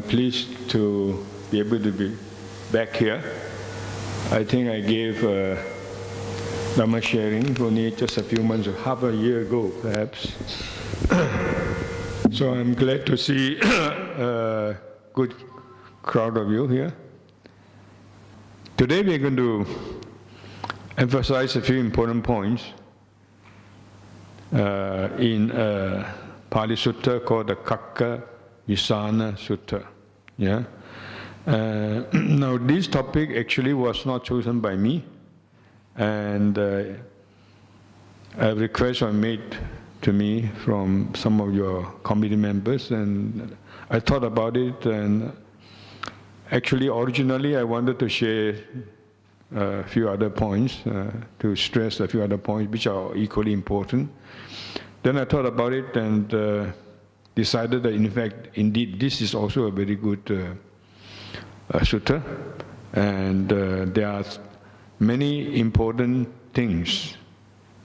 pleased to be able to be back here. I think I gave Dhamma sharing only just a few months, half a year ago perhaps. So I'm glad to see a good crowd of you here. Today we're going to emphasize a few important points in a Pali Sutta called the Khaggavisāṇā Sutta. Yeah? Now this topic actually was not chosen by me, and a request was made to me from some of your committee members, and I thought about it, and actually originally I wanted to share a few other points, to stress a few other points which are equally important. Then I thought about it and decided that in fact, indeed, this is also a very good sutta, and there are many important things,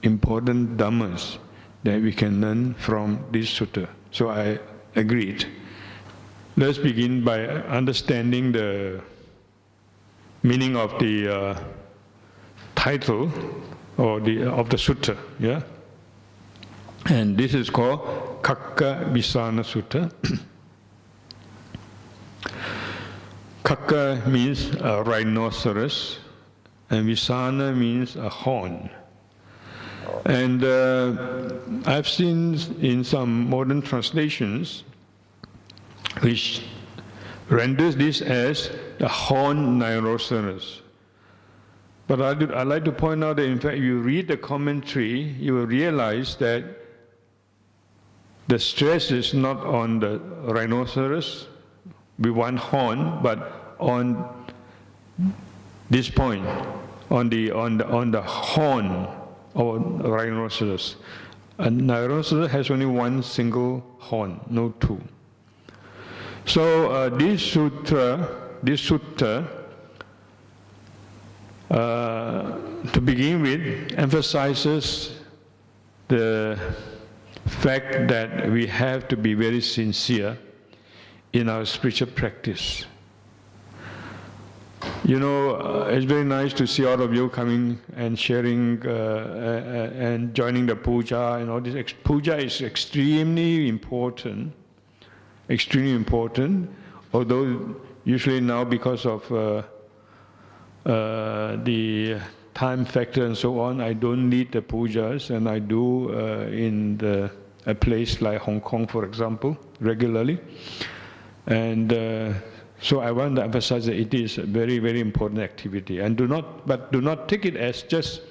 important dhammas that we can learn from this sutta. So I agreed. Let's begin by understanding the meaning of the title or of the sutta. Yeah, and this is called Khaggavisāṇā Sutta. Khagga means a rhinoceros, and Visāṇā means a horn. And I've seen in some modern translations which renders this as the horned rhinoceros. But I'd like to point out that in fact, if you read the commentary, you will realize that the stress is not on the rhinoceros with one horn, but on this point, on the horn of rhinoceros. A rhinoceros has only one single horn, no two. So this sutta, to begin with, emphasizes the fact that we have to be very sincere in our spiritual practice. You know, it's very nice to see all of you coming and sharing and joining the puja and all this. Puja is extremely important, although usually now because of the time factor and so on, I don't need the pujas, and I do in a place like Hong Kong, for example, regularly. And so I want to emphasize that it is a very, very important activity, and do not take it as just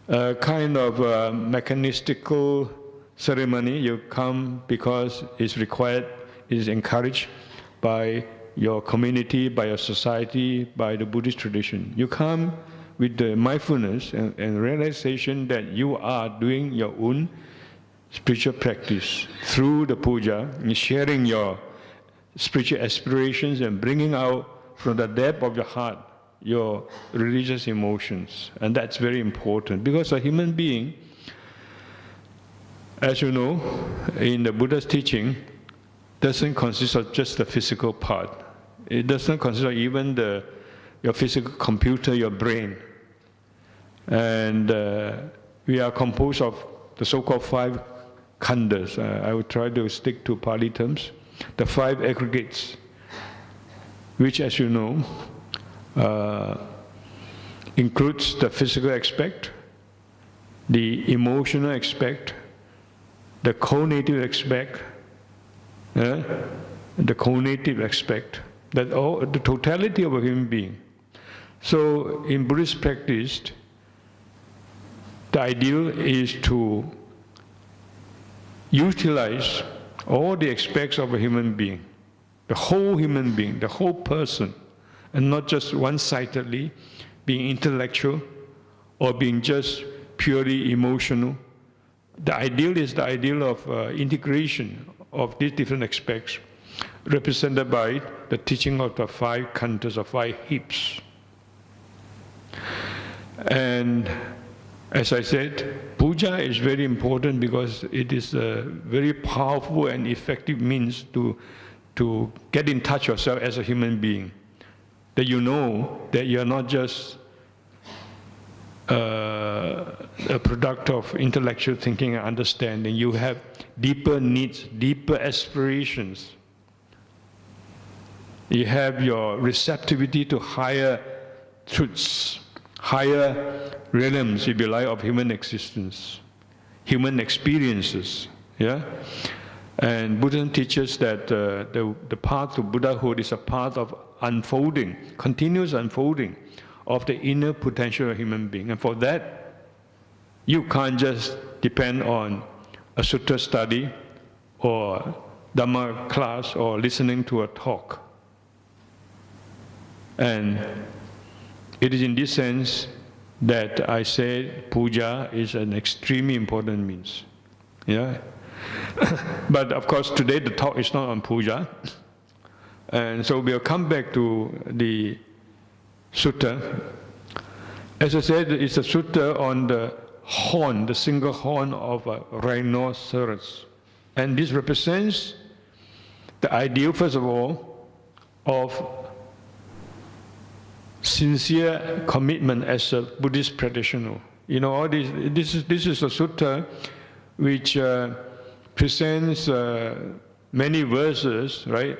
a kind of mechanistical ceremony. You come because it's required, is encouraged by your community, by your society, by the Buddhist tradition. You come with the mindfulness and realization that you are doing your own spiritual practice through the puja, and sharing your spiritual aspirations and bringing out from the depth of your heart your religious emotions. And that's very important, because a human being, as you know, in the Buddha's teaching, doesn't consist of just the physical part. It doesn't consist of even your physical computer, your brain. And we are composed of the so-called 5 khandhas. I will try to stick to Pali terms. The 5 aggregates, which, as you know, includes the physical aspect, the emotional aspect, the cognitive aspect, that all the totality of a human being. So in Buddhist practice, the ideal is to utilize all the aspects of a human being, the whole person, and not just one-sidedly being intellectual or being just purely emotional. The ideal is the ideal of integration of these different aspects, represented by the teaching of the 5 khandhas, or 5 hips. And as I said, puja is very important because it is a very powerful and effective means to to get in touch yourself as a human being. That you know that you're not just a product of intellectual thinking and understanding. You have deeper needs, deeper aspirations. You have your receptivity to higher truths, higher realms, if you like, of human existence, human experiences. Yeah? And Buddhism teaches that the path to Buddhahood is a path of unfolding, continuous unfolding of the inner potential of a human being. And for that, you can't just depend on a sutta study or Dhamma class or listening to a talk. And it is in this sense that I say puja is an extremely important means. Yeah? But of course today the talk is not on puja. And so we'll come back to the sutta. As I said, it's a sutta on the horn, the single horn of a rhinoceros. And this represents the ideal, first of all, of sincere commitment as a Buddhist practitioner. You know, all this is a sutta which presents many verses, right,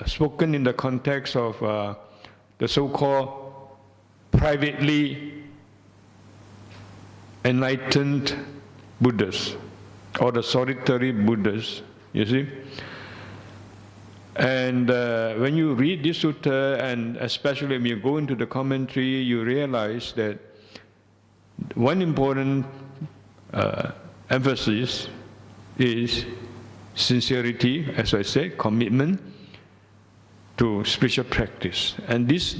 spoken in the context of the so-called privately enlightened Buddhas, or the solitary Buddhas, you see. And when you read this sutta, and especially when you go into the commentary, you realize that one important emphasis is sincerity, as I said, commitment to spiritual practice. And these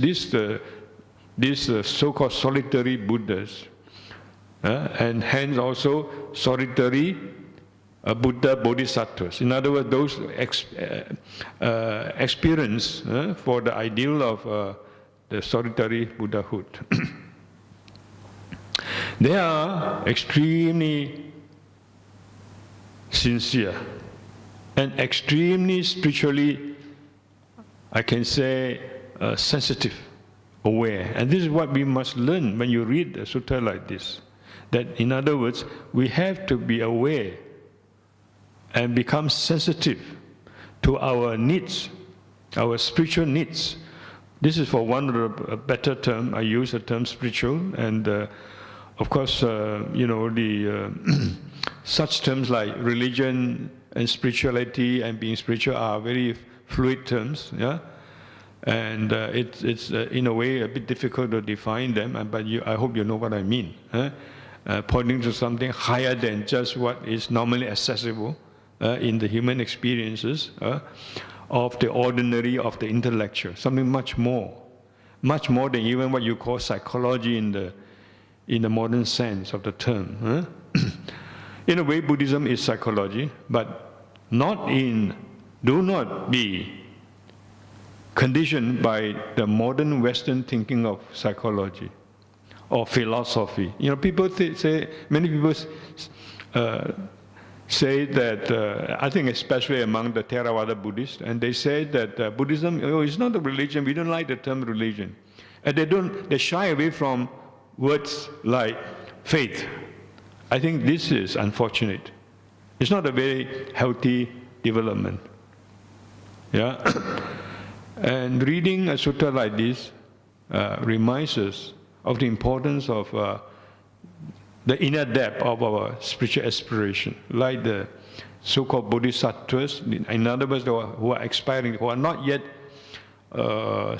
so-called solitary Buddhas, and hence also solitary Buddha Bodhisattvas. In other words, those experience for the ideal of the solitary Buddhahood. They are extremely sincere and extremely spiritually, I can say, sensitive, aware. And this is what we must learn when you read a sutta like this. That, in other words, we have to be aware and become sensitive to our needs, our spiritual needs. This is, for one of a better term, I use the term spiritual, and of course, you know, the such terms like religion and spirituality and being spiritual are very fluid terms, yeah? And it's in a way a bit difficult to define them, but I hope you know what I mean. Pointing to something higher than just what is normally accessible in the human experiences of the ordinary, of the intellectual, something much more than even what you call psychology in the modern sense of the term. In a way, Buddhism is psychology, but do not be conditioned by the modern Western thinking of psychology or philosophy. You know, many people say that, I think especially among the Theravada Buddhists, and they say that Buddhism is not a religion. We don't like the term religion. And they shy away from words like faith. I think this is unfortunate. It's not a very healthy development. Yeah? And reading a sutta like this reminds us of the importance of the inner depth of our spiritual aspiration, like the so-called bodhisattvas, in other words, who are expiring, who are not yet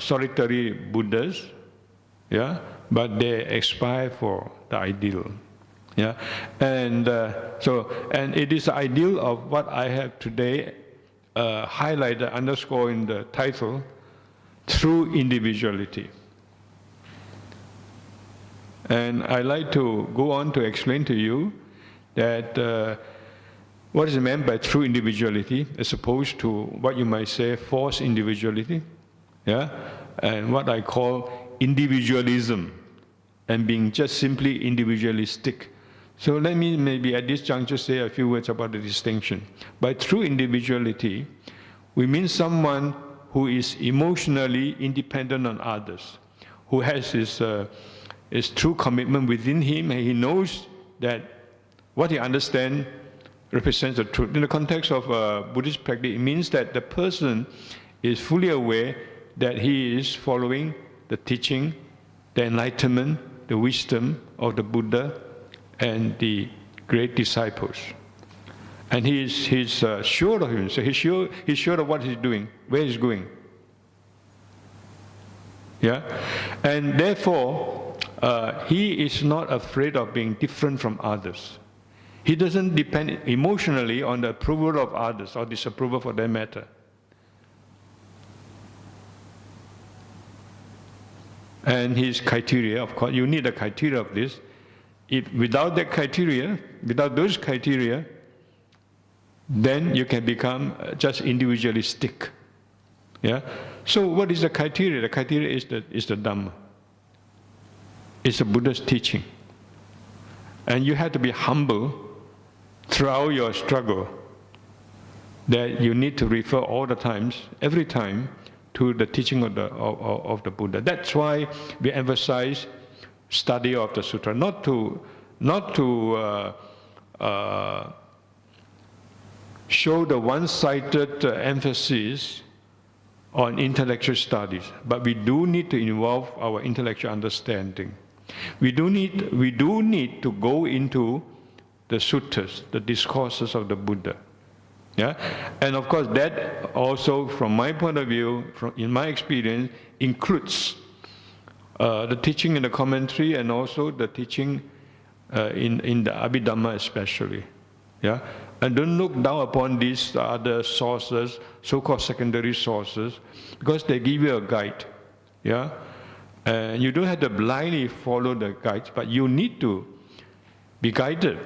solitary Buddhas, yeah, but they aspire for the ideal. Yeah, and it is the ideal of what I have today highlighted, underscore in the title, true individuality. And I like to go on to explain to you that what is meant by true individuality, as opposed to what you might say false individuality, yeah, and what I call individualism, and being just simply individualistic. So let me maybe at this juncture say a few words about the distinction. By true individuality, we mean someone who is emotionally independent on others, who has his true commitment within him, and he knows that what he understands represents the truth. In the context of Buddhist practice, it means that the person is fully aware that he is following the teaching, the enlightenment, the wisdom of the Buddha and the great disciples. And he's sure of himself. He's sure of what he's doing, where he's going. Yeah? And therefore, he is not afraid of being different from others. He doesn't depend emotionally on the approval of others or disapproval for that matter. And his criteria, of course, you need a criteria of this. Without that criteria, without those criteria, then you can become just individualistic. Yeah? So what is the criteria? The criteria is the Dhamma. It's the Buddha's teaching. And you have to be humble throughout your struggle, that you need to refer all the times, every time, to the teaching of the Buddha. That's why we emphasize study of the sutra, not to show the one-sided emphasis on intellectual studies, but we do need to involve our intellectual understanding. We do need to go into the suttas, the discourses of the Buddha. Yeah? And of course that also, from my point of view, in my experience, includes the teaching in the commentary and also the teaching in the Abhidhamma especially. Yeah? And don't look down upon these other sources, so-called secondary sources, because they give you a guide. Yeah? And you don't have to blindly follow the guides, but you need to be guided.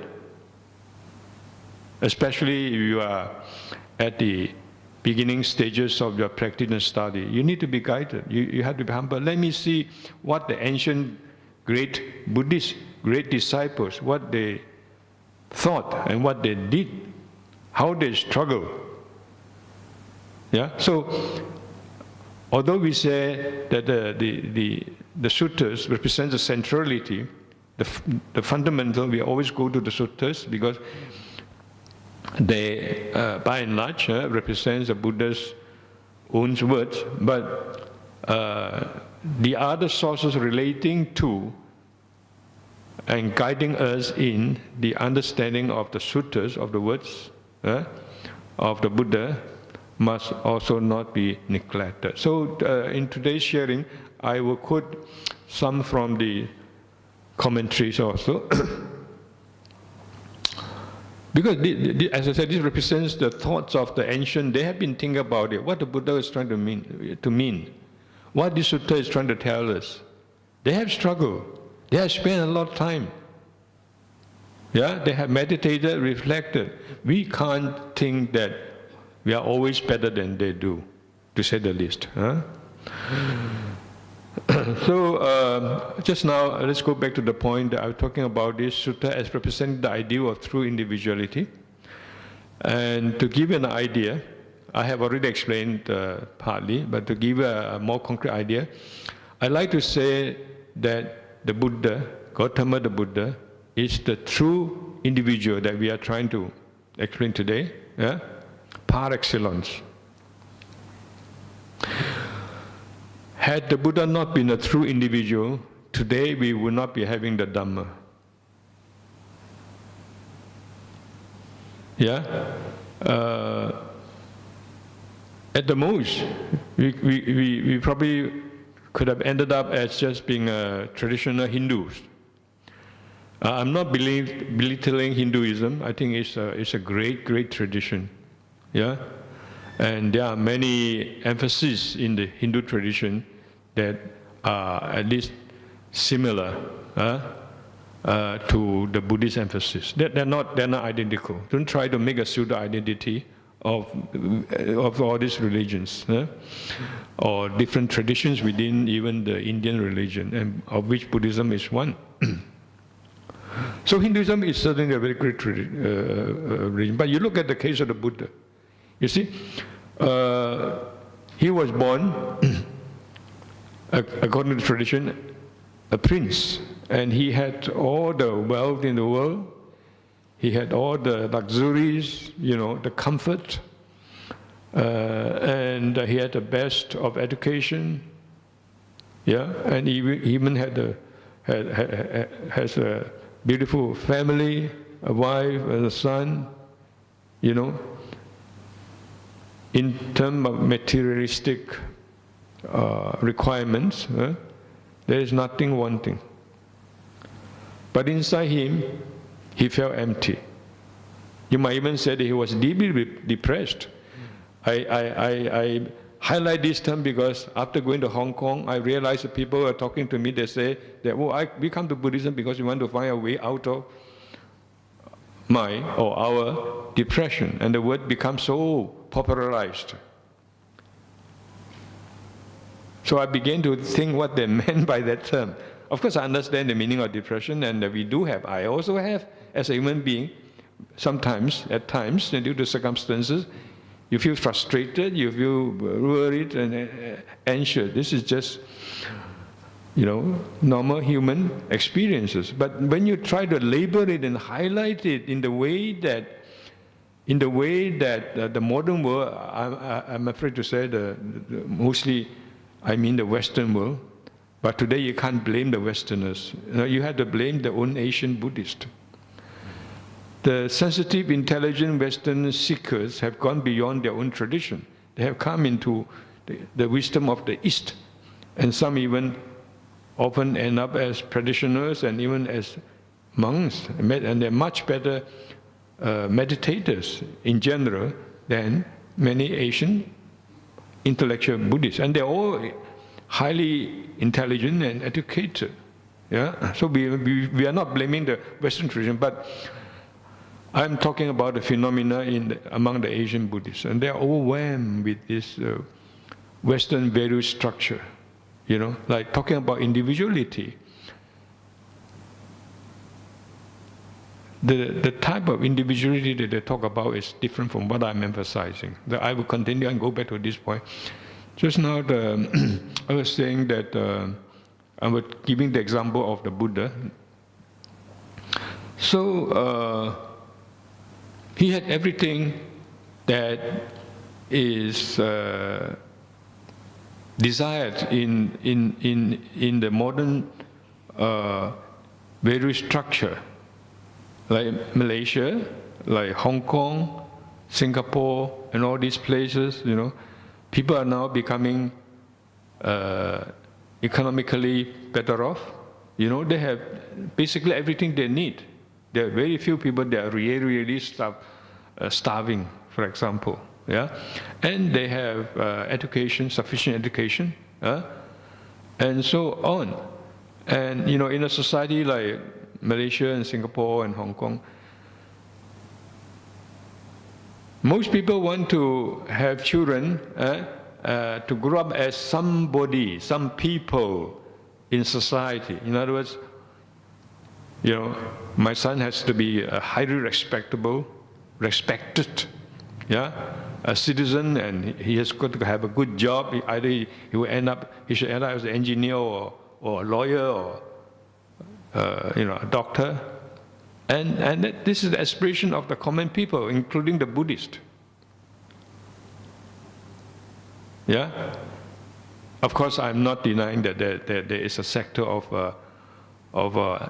Especially if you are at the beginning stages of your practice and study. You need to be guided. You have to be humble. Let me see what the ancient great Buddhist, great disciples, what they thought and what they did, how they struggled. Yeah? So, although we say that the suttas represent the centrality, the fundamental, we always go to the suttas because they, by and large, represent the Buddha's own words, but the other sources relating to and guiding us in the understanding of the suttas, of the words of the Buddha, must also not be neglected. So in today's sharing, I will quote some from the commentaries also. Because, as I said, this represents the thoughts of the ancient. They have been thinking about it, what the Buddha is trying to mean, what this sutta is trying to tell us. They have struggled. They have spent a lot of time. Yeah, they have meditated, reflected. We can't think that we are always better than they do, to say the least. Huh? So, just now, let's go back to the point that I was talking about this sutta as representing the ideal of true individuality. And to give you an idea, I have already explained partly, but to give a more concrete idea, I like to say that the Buddha, Gautama the Buddha, is the true individual that we are trying to explain today, yeah? Par excellence. Had the Buddha not been a true individual, today we would not be having the Dhamma. Yeah? At the most, we probably could have ended up as just being traditional Hindus. I'm not belittling Hinduism. I think it's a great, great tradition. Yeah? And there are many emphases in the Hindu tradition that are at least similar to the Buddhist emphasis. They're not identical. Don't try to make a pseudo-identity of all these religions, or different traditions within even the Indian religion, and of which Buddhism is one. So Hinduism is certainly a very great religion. But you look at the case of the Buddha. You see, he was born, according to tradition, a prince, and he had all the wealth in the world. He had all the luxuries, the comfort, and he had the best of education. Yeah, and he even has a beautiful family, a wife and a son. In terms of materialistic requirements, there is nothing wanting. But inside him, he felt empty. You might even say that he was deeply depressed. I highlight this term because after going to Hong Kong, I realized that people are talking to me, they say that, we come to Buddhism because we want to find a way out of our depression. And the word becomes so popularized. So I began to think what they meant by that term. Of course, I understand the meaning of depression, and I also have, as a human being, sometimes, at times, due to circumstances, you feel frustrated, you feel worried and anxious. This is just, normal human experiences. But when you try to label it and highlight it in the way that the modern world, I'm afraid to say mostly, I mean the Western world, but today you can't blame the Westerners. You have to blame the own Asian Buddhist. The sensitive, intelligent Western seekers have gone beyond their own tradition. They have come into the wisdom of the East. And some even often end up as practitioners and even as monks. And they're much better meditators in general than many Asian intellectual Buddhists. And they're all highly intelligent and educated. Yeah? So we are not blaming the Western tradition, but I'm talking about the phenomena among the Asian Buddhists, and they're overwhelmed with this Western value structure, like talking about individuality. The type of individuality that they talk about is different from what I'm emphasizing. I will continue and go back to this point. Just now, I was saying that I was giving the example of the Buddha. So, he had everything that is desired in the modern value structure, like Malaysia, like Hong Kong, Singapore, and all these places. People are now becoming economically better off. They have basically everything they need. There are very few people that are really starving, for example. Yeah, and they have education, sufficient education, and so on. And in a society like Malaysia and Singapore and Hong Kong, most people want to have children to grow up as somebody, some people in society. In other words, my son has to be highly respected, a citizen, and he has got to have a good job. Either he should end up as an engineer or a lawyer or a doctor. And this is the aspiration of the common people, including the Buddhist. Yeah? Of course, I'm not denying that there is a sector of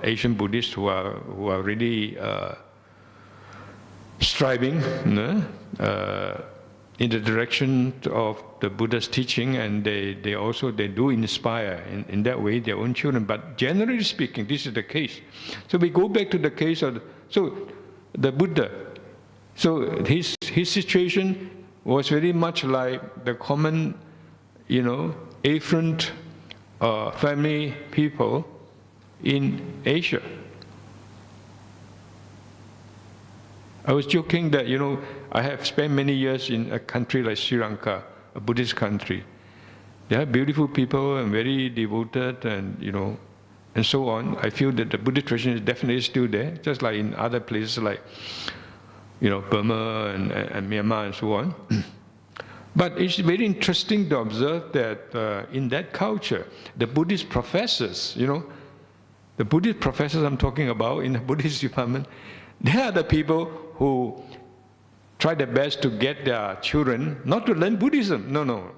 Asian Buddhists who are really striving in the direction of the Buddha's teaching, and they do inspire in that way their own children. But generally speaking, this is the case. So we go back to the case of the Buddha. So his situation was very much like the common, affluent family people in Asia. I was joking that, I have spent many years in a country like Sri Lanka, a Buddhist country. They are beautiful people and very devoted and, and so on. I feel that the Buddhist tradition is definitely still there, just like in other places like, Burma and Myanmar and so on. But it's very interesting to observe that in that culture, the Buddhist professors, the Buddhist professors I'm talking about in the Buddhist department, they are the people who try their best to get their children not to learn Buddhism, no,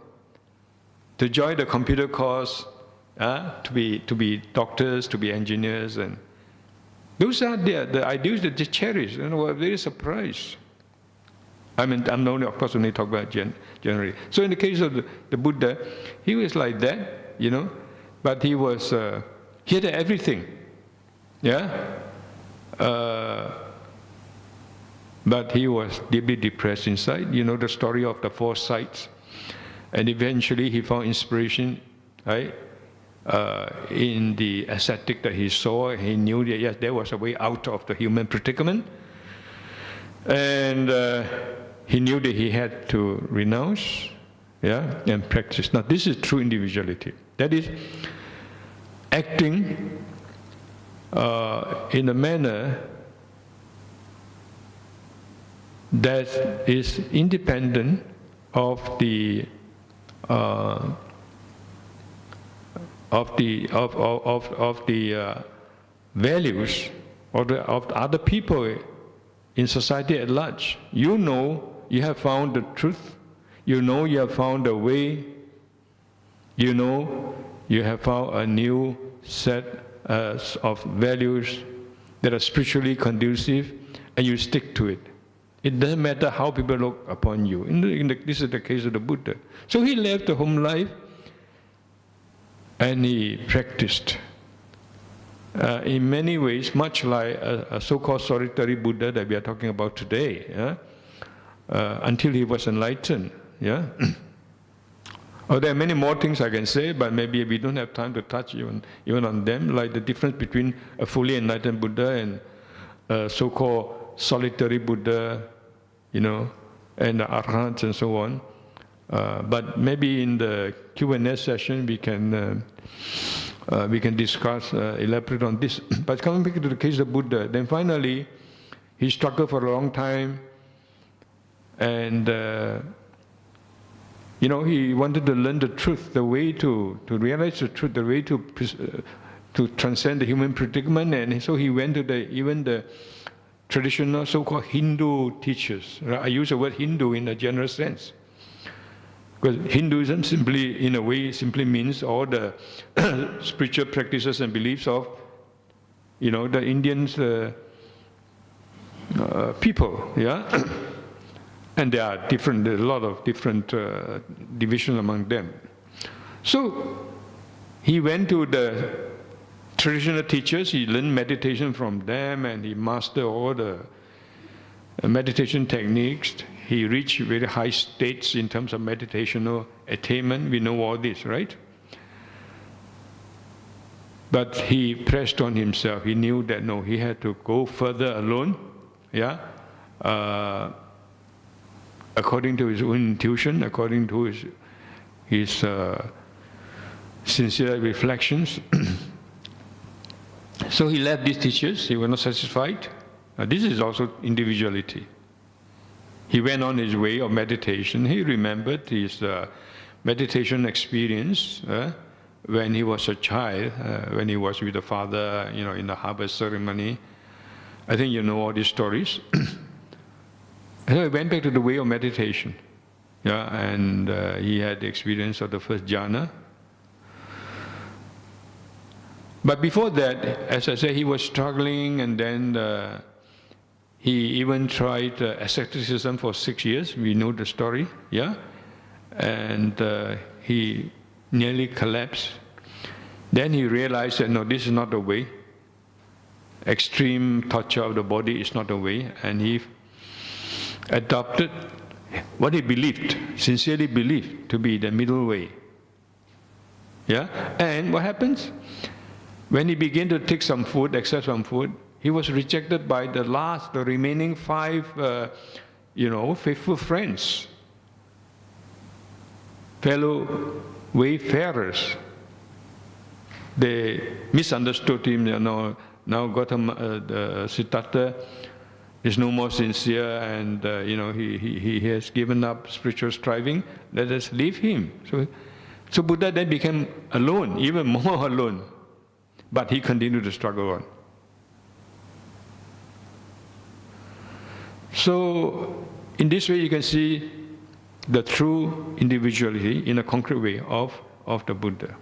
to join the computer course, to be doctors, to be engineers, and those are the ideals that they cherish. We're very surprised. I mean, I'm only, of course, only talk about generally. So in the case of the Buddha, he was like that, but he had everything, but he was deeply depressed inside. The story of the 4 sights. And eventually he found inspiration, right? In the ascetic that he saw. He knew that, yes, there was a way out of the human predicament. And he knew that he had to renounce, and practice. Now this is true individuality. That is acting in a manner that is independent of the values of other people in society at large. You have found the truth. You have found a way. You have found a new set of values that are spiritually conducive, and you stick to it. It doesn't matter how people look upon you. This is the case of the Buddha. So he left the home life and he practiced. In many ways, much like a so-called solitary Buddha that we are talking about today, until he was enlightened. There are many more things I can say, but maybe we don't have time to touch even on them, like the difference between a fully enlightened Buddha and a so-called solitary Buddha, and the Arhats and so on. But maybe in the Q&A session we can discuss, elaborate on this. But coming back to the case of Buddha, then finally he struggled for a long time, and he wanted to learn the truth, the way to realize the truth, the way to transcend the human predicament, and so he went to even the traditional so-called Hindu teachers. I use the word Hindu in a general sense, because Hinduism simply, in a way, simply means all the spiritual practices and beliefs of, the Indians people, and there are a lot of different divisions among them. So he went to the traditional teachers, he learned meditation from them, and he mastered all the meditation techniques. He reached very high states in terms of meditational attainment. We know all this, right? But he pressed on himself. He knew that no, he had to go further alone, according to his own intuition, according to his sincere reflections. So he left these teachers. He was not satisfied. This is also individuality. He went on his way of meditation. He remembered his meditation experience when he was a child, when he was with the father, in the harvest ceremony. I think you know all these stories. So he went back to the way of meditation, and he had the experience of the first jhana. But before that, as I said, he was struggling, and then he even tried asceticism for 6 years. We know the story, and he nearly collapsed. Then he realized that no, this is not the way. Extreme torture of the body is not the way, and he adopted what he believed, sincerely believed, to be the middle way. And what happens? When he began to take some food, accept some food, he was rejected by the remaining 5, faithful friends, fellow wayfarers. They misunderstood him. Now Gautama, Siddhartha, is no more sincere, and he has given up spiritual striving. Let us leave him. So Buddha then became alone, even more alone. But he continued to struggle on. So in this way you can see the true individuality in a concrete way of the Buddha.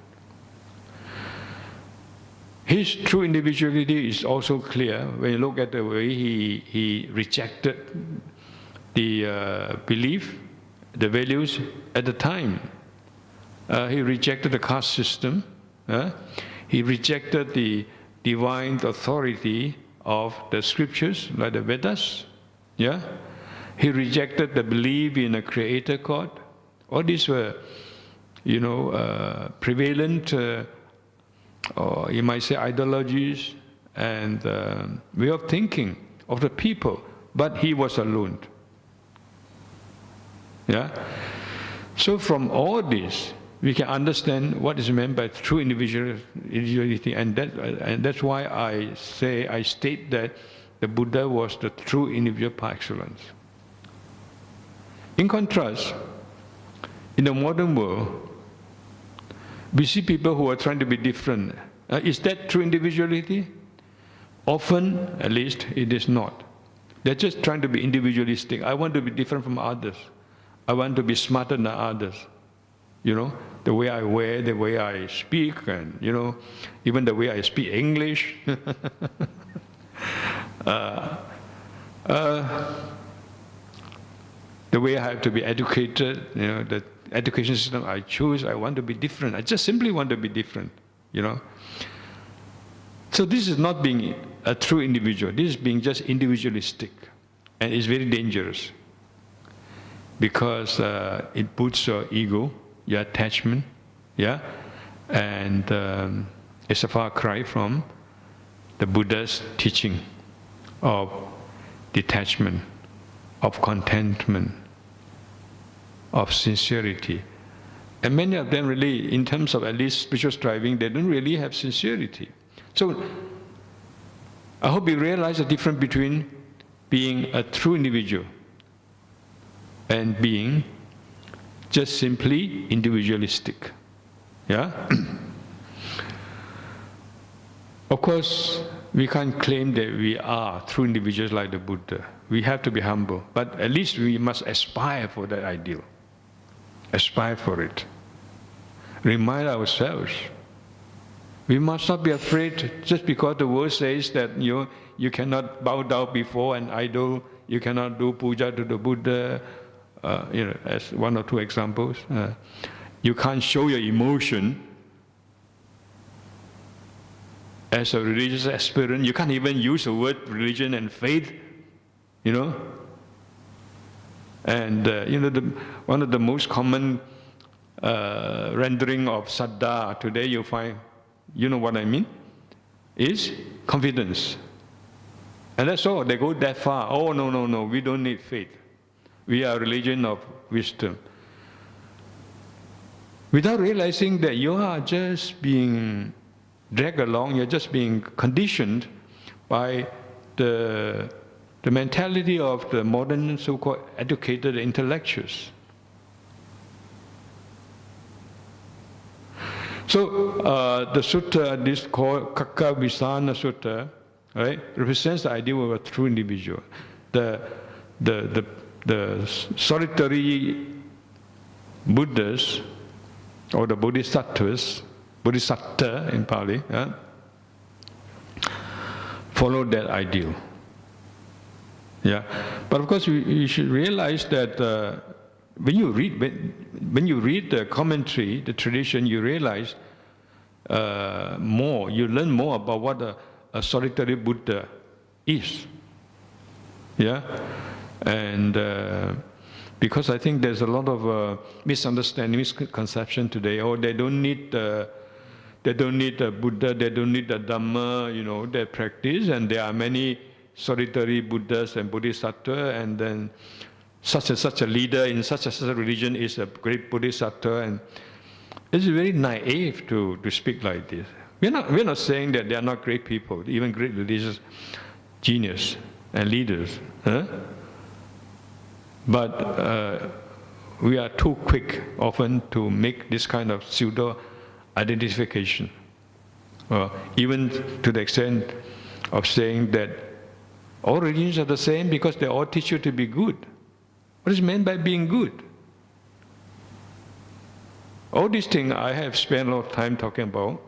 His true individuality is also clear when you look at the way he rejected the belief, the values at the time. He rejected the caste system. He rejected the divine authority of the scriptures, like the Vedas. He rejected the belief in a creator God. All these were, prevalent, or you might say, ideologies and way of thinking of the people. But he was alone. So from all this, we can understand what is meant by true individuality, and that's why I state that the Buddha was the true individual par excellence. In contrast, in the modern world, we see people who are trying to be different. Is that true individuality? Often, at least, it is not. They're just trying to be individualistic. I want to be different from others. I want to be smarter than others. The way I wear, the way I speak, and even the way I speak English. The way I have to be educated, the education system I choose, I want to be different. I just simply want to be different, So this is not being a true individual. This is being just individualistic. And it's very dangerous. Because it puts your ego, your attachment, and it's a far cry from the Buddha's teaching of detachment, of contentment, of sincerity. And many of them really, in terms of at least spiritual striving, they don't really have sincerity. So I hope you realize the difference between being a true individual and being just simply individualistic. Of course, we can't claim that we are true individuals like the Buddha. We have to be humble, but at least we must aspire for that ideal. Aspire for it. Remind ourselves. We must not be afraid just because the world says that you cannot bow down before an idol, you cannot do puja to the Buddha, as one or two examples. You can't show your emotion as a religious aspirant. You can't even use the word religion and faith, And one of the most common rendering of saddha today you find, you know what I mean, is confidence. And that's all. They go that far. Oh, no, we don't need faith. We are a religion of wisdom. Without realizing that you are just being dragged along, you're just being conditioned by the mentality of the modern so-called educated intellectuals. So the sutta, this called Khaggavisāṇā Sutta, right, represents the idea of a true individual. The solitary Buddhas, or the Bodhisattvas, Bodhisattva in Pali, follow that ideal. But of course, you should realize that when you read the commentary, the tradition, you realize more. You learn more about what a solitary Buddha is. And because I think there's a lot of misunderstanding, misconception today. Oh, they don't need the Buddha, they don't need the Dhamma, their practice, and there are many solitary Buddhas and Bodhisattvas, and then such and such a leader in such and such a religion is a great Bodhisattva, and it's very naive to speak like this. We're not saying that they are not great people, even great religious genius. and leaders. But we are too quick often to make this kind of pseudo-identification. Even to the extent of saying that all religions are the same because they all teach you to be good. What is meant by being good? All these things I have spent a lot of time talking about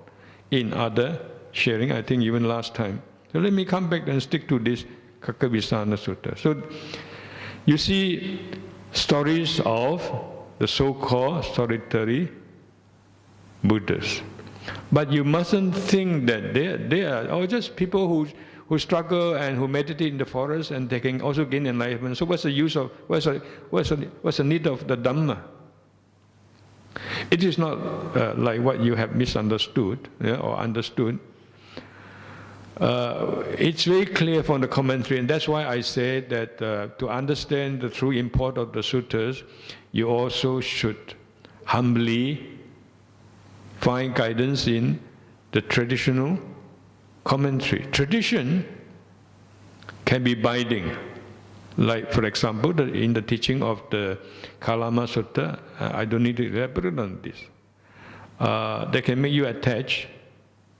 in other sharing, I think even last time. So let me come back and stick to this Khaggavisāṇā Sutta. So you see stories of the so-called solitary Buddhas. But you mustn't think that they are just people who struggle and who meditate in the forest and they can also gain enlightenment. So what's the use of, what's the need of the Dhamma? It is not like what you have misunderstood or understood. It's very clear from the commentary, and that's why I say that to understand the true import of the suttas, you also should humbly find guidance in the traditional commentary. Tradition can be binding. Like, for example, in the teaching of the Kalama Sutta, I don't need to elaborate on this. They can make you attached,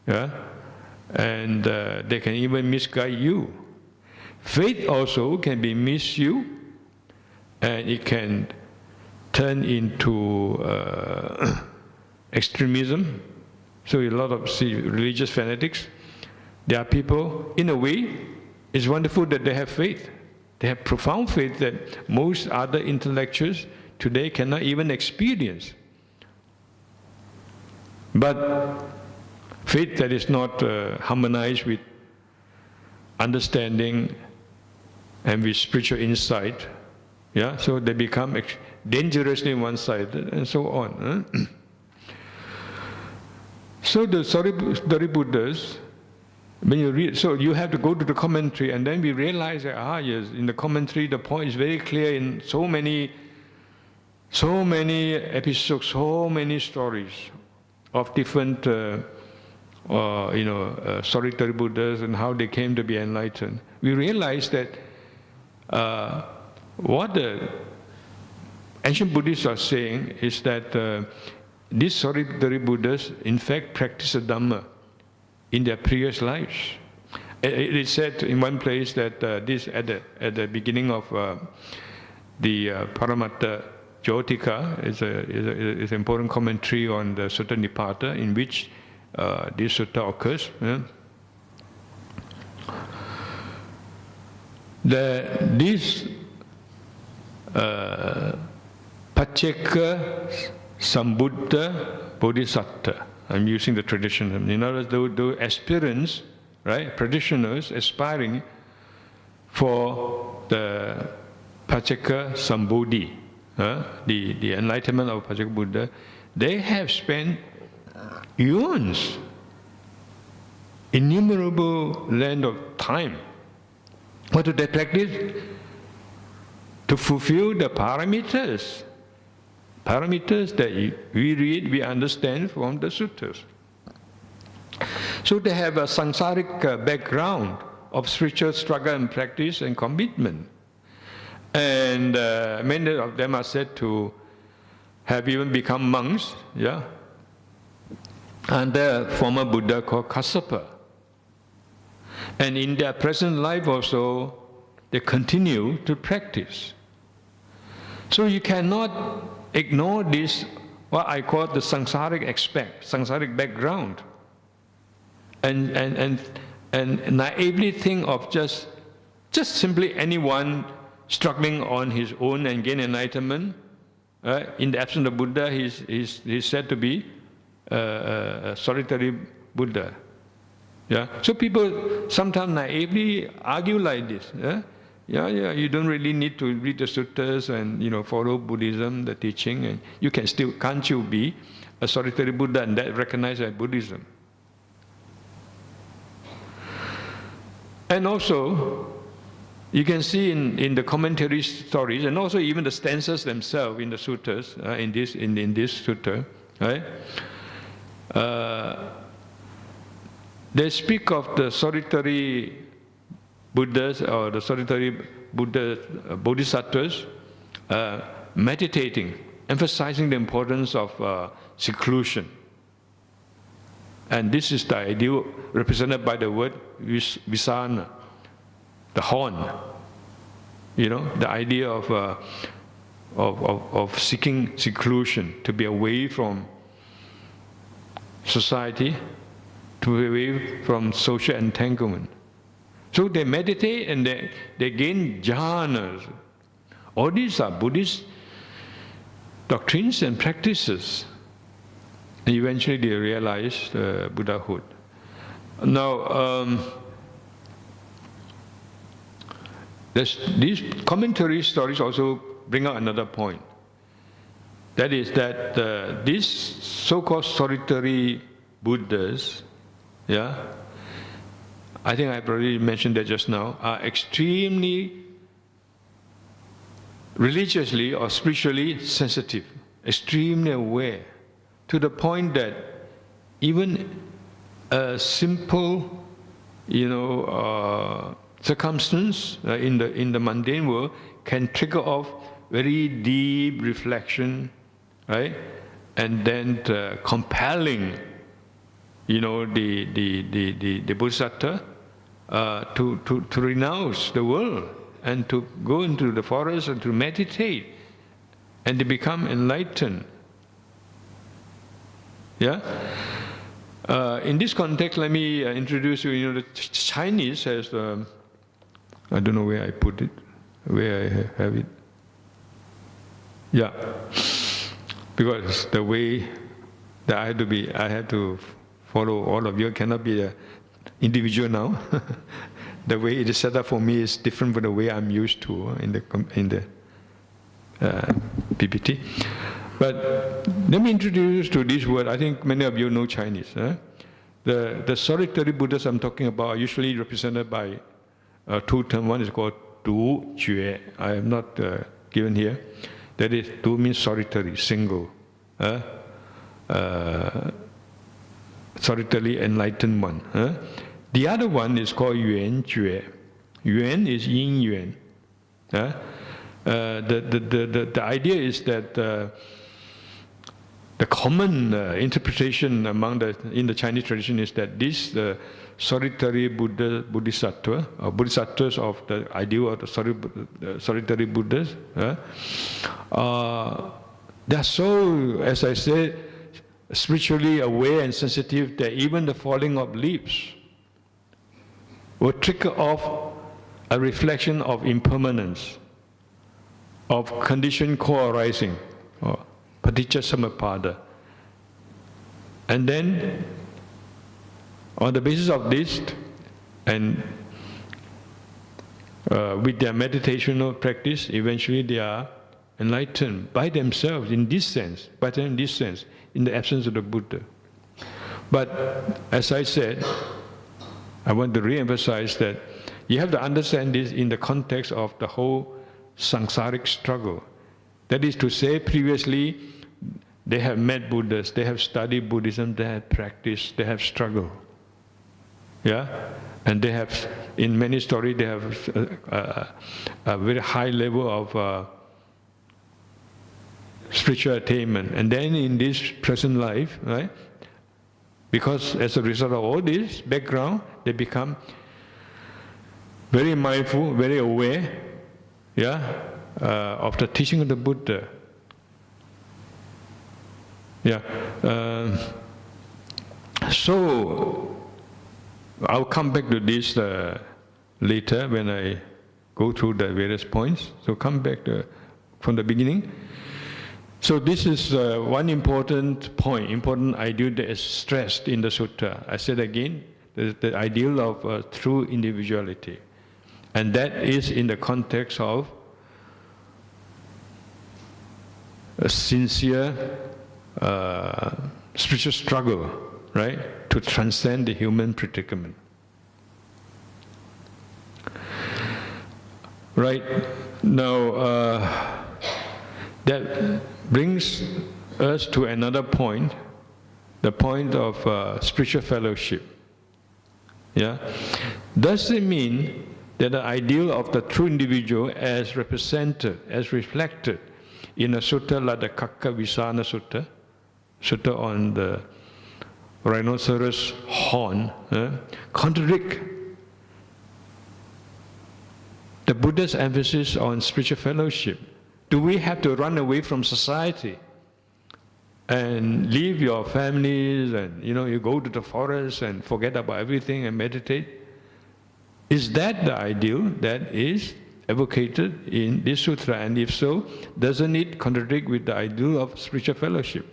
and they can even misguide you. Faith also can be misused, and it can turn into extremism. So a lot of religious fanatics, there are people, in a way, it's wonderful that they have faith. They have profound faith that most other intellectuals today cannot even experience. But faith that is not harmonized with understanding and with spiritual insight, so they become dangerously one-sided and so on. So the Solitary Buddhas, when you read, so you have to go to the commentary, and then we realize that, yes, in the commentary the point is very clear in so many episodes, so many stories of different solitary Buddhas and how they came to be enlightened. We realize that what the ancient Buddhists are saying is that these solitary Buddhas in fact practice the Dhamma in their previous lives. It is said in one place that this at the beginning of the Paramatta Jotika is an important commentary on the Sutta Nipata in which this sutta occurs. This Pacceka Sambuddha Bodhisattva, I'm using the tradition. In other words, the aspirants, right, practitioners aspiring for the Pacceka Sambodhi, the enlightenment of Pacceka Buddha, they have spent eons, innumerable length of time. What do they practice? To fulfill the parameters that we read, we understand from the suttas. So they have a samsaric background of spiritual struggle and practice and commitment. And many of them are said to have even become monks, and the former Buddha called Kassapa. And in their present life also, they continue to practice. So you cannot ignore this, what I call the samsaric aspect, samsaric background, and naively think of just simply anyone struggling on his own and gain enlightenment. In the absence of Buddha, he's said to be a solitary Buddha. So people sometimes naively argue like this. You don't really need to read the suttas and follow Buddhism, the teaching, and you can still, can't you be a solitary Buddha and that recognized as Buddhism? And also, you can see in the commentary stories, and also even the stanzas themselves in the suttas, in this sutta, right? They speak of the solitary Buddhas or the solitary Buddha, Bodhisattvas meditating, emphasizing the importance of seclusion. And this is the ideal represented by the word Visaṇā, the horn. You know, the idea of seeking seclusion, to be away from society, to be away from social entanglement. So they meditate and they gain jhanas. All these are Buddhist doctrines and practices. And eventually they realize Buddhahood. Now, these commentary stories also bring out another point. That is that these so-called solitary Buddhas, yeah, I think I've already mentioned that just now, are extremely religiously or spiritually sensitive, extremely aware, to the point that even a simple, circumstance in the mundane world can trigger off very deep reflection, right? And then compelling, the Bodhisattva to renounce the world and to go into the forest and to meditate, and to become enlightened. Yeah. In this context, let me introduce you. The Chinese has. I don't know where I put it, where I have it. Yeah, because the way that I have to follow all of you. I cannot be an individual now. The way it is set up for me is different from the way I'm used to in the PPT. But let me introduce to this word. I think many of you know Chinese. The solitary Buddhas I'm talking about are usually represented by two terms. One is called Du Jue. I have not given here. That is, Du means solitary, single. Solitary enlightened one. The other one is called Yuan Jue. Yuan is Yin Yuan. The idea is that the common interpretation in the Chinese tradition is that this solitary Bodhisattva, or Bodhisattvas of the ideal of the solitary Buddhas, they are so, as I said, spiritually aware and sensitive that even the falling of leaves will trigger off a reflection of impermanence, of conditioned co-arising, or paticca samuppada. And then, on the basis of this, and with their meditational practice, eventually they are enlightened by themselves in this sense, in the absence of the Buddha. But as I said, I want to re-emphasize that you have to understand this in the context of the whole samsaric struggle. That is to say, previously, they have met Buddhas, they have studied Buddhism, they have practiced, they have struggled. Yeah? And they have, in many stories, they have a very high level of spiritual attainment. And then in this present life, right, because as a result of all this background, they become very mindful, very aware, yeah, of the teaching of the Buddha. Yeah. So I'll come back to this later when I go through the various points. So come back from the beginning. So this is one important point, important ideal that is stressed in the sutta. I said again, the ideal of true individuality. And that is in the context of a sincere spiritual struggle, right, to transcend the human predicament. Right, now that brings us to another point, the point of spiritual fellowship. Yeah, does it mean that the ideal of the true individual as represented, as reflected in a sutta like the Khaggavisāṇā Sutta, sutta on the rhinoceros horn, contradict the Buddha's emphasis on spiritual fellowship. Do we have to run away from society and leave your families and you go to the forest and forget about everything and meditate? Is that the ideal that is advocated in this sutra? And if so, doesn't it contradict with the ideal of spiritual fellowship?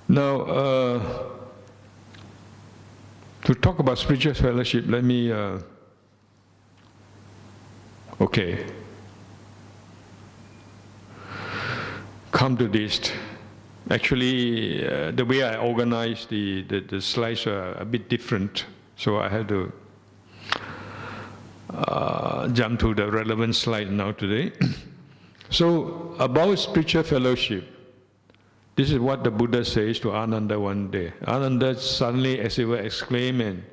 Now, to talk about spiritual fellowship, let me come to this. Actually, the way I organize the slides are a bit different, so I have to jump to the relevant slide now today. So, about spiritual fellowship, this is what the Buddha says to Ananda one day. Ananda suddenly, as it were, exclaimed and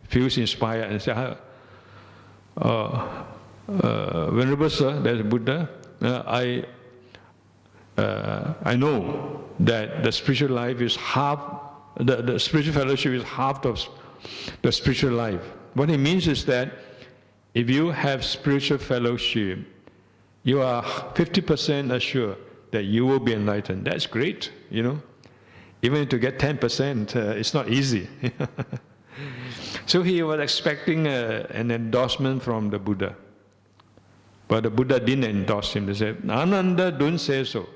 feels inspired and said, Venerable Sir, that's Buddha, I know that the spiritual life is half, the spiritual fellowship is half of the spiritual life. What it means is that if you have spiritual fellowship, you are 50% assured that you will be enlightened. That's great, Even to get 10%, it's not easy. So he was expecting an endorsement from the Buddha. But the Buddha didn't endorse him. They said, Ananda, don't say so.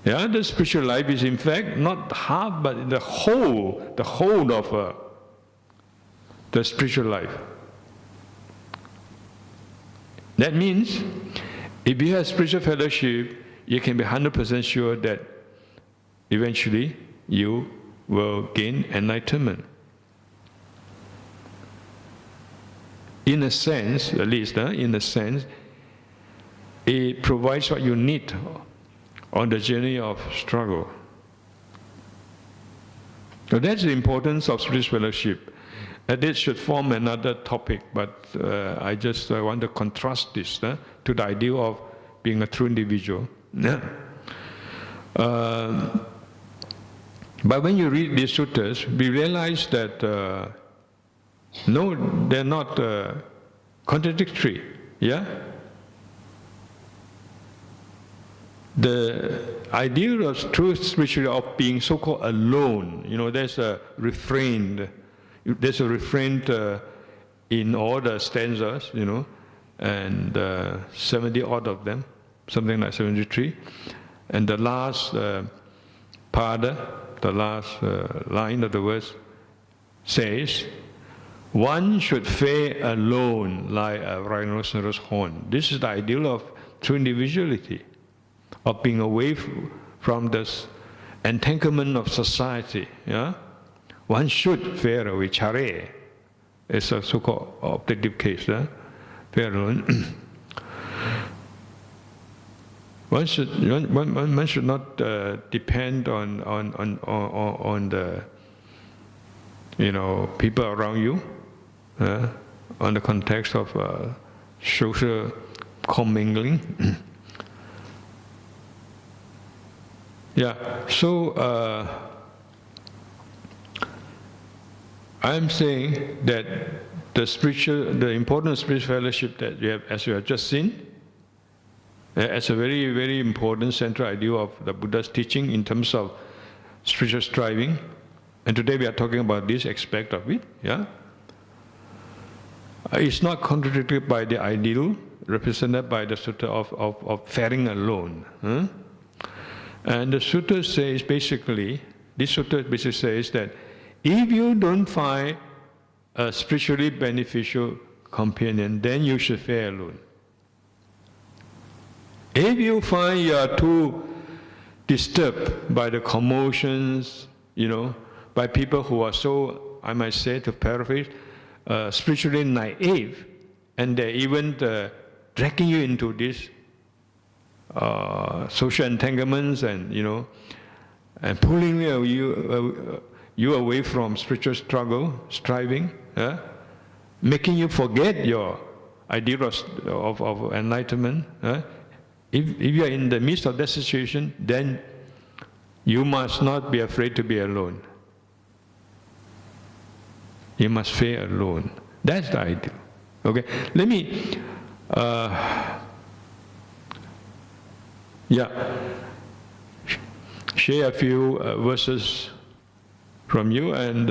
Yeah, the spiritual life is in fact not half, but the whole of the spiritual life. That means, if you have spiritual fellowship, you can be 100% sure that eventually you will gain enlightenment. In a sense, at least, in a sense, it provides what you need on the journey of struggle. So that's the importance of spiritual fellowship. This should form another topic, but I just want to contrast this to the idea of being a true individual. But when you read these suttas, we realize that no, they're not contradictory. Yeah? The idea of true spirituality of being so-called alone, there's a refrain. There's a refrain in all the stanzas, and 70 odd of them, something like 73. And the last pada, the last line of the verse says, one should fare alone like a rhinoceros horn. This is the ideal of true individuality, of being away from this entanglement of society. Yeah? One should fare away. Chare is a so-called objective case. Fare alone. One should not depend on the people around you, on the context of social commingling. Yeah, so I'm saying that the important spiritual fellowship that we have, as you have just seen, as a very, very important central idea of the Buddha's teaching in terms of spiritual striving. And today we are talking about this aspect of it. Yeah, it's not contradicted by the ideal represented by the sutta of faring alone. And the sutta says basically, this sutta basically says that if you don't find a spiritually beneficial companion, then you should fare alone. If you find you are too disturbed by the commotions, by people who are so, I might say, to paraphrase, spiritually naive, and they're even dragging you into this social entanglements and and pulling you away from spiritual struggle, striving, making you forget your idea of enlightenment. If you are in the midst of that situation, then you must not be afraid to be alone. You must fare alone. That's the ideal. Okay, let me, share a few verses from you, and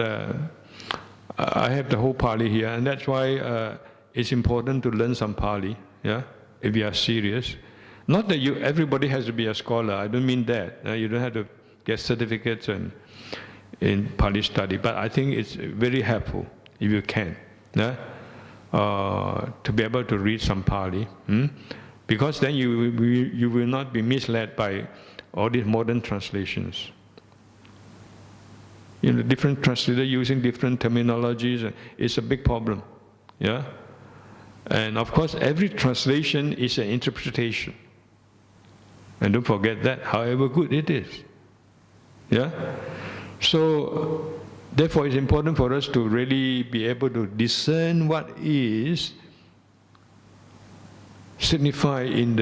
I have the whole Pali here, and that's why it's important to learn some Pali, if you are serious. Not that everybody has to be a scholar, I don't mean that. You don't have to get certificates in Pali study, but I think it's very helpful if you can, to be able to read some Pali, because then you will not be misled by all these modern translations. Different translators using different terminologies, it's a big problem, And of course, every translation is an interpretation. And don't forget that, however good it is. So, therefore, it's important for us to really be able to discern what is signified in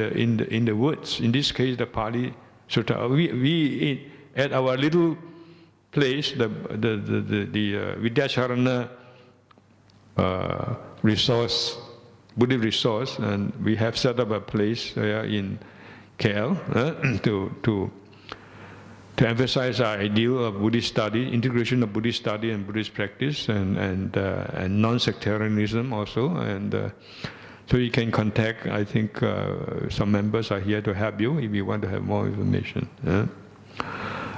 the words. In this case, the Pali Sutta. We at our little place, the Vidyacharana resource, Buddhist resource, and we have set up a place in KL to emphasize our ideal of Buddhist study, integration of Buddhist study and Buddhist practice, and non-sectarianism also. And so you can contact, I think some members are here to help you if you want to have more information.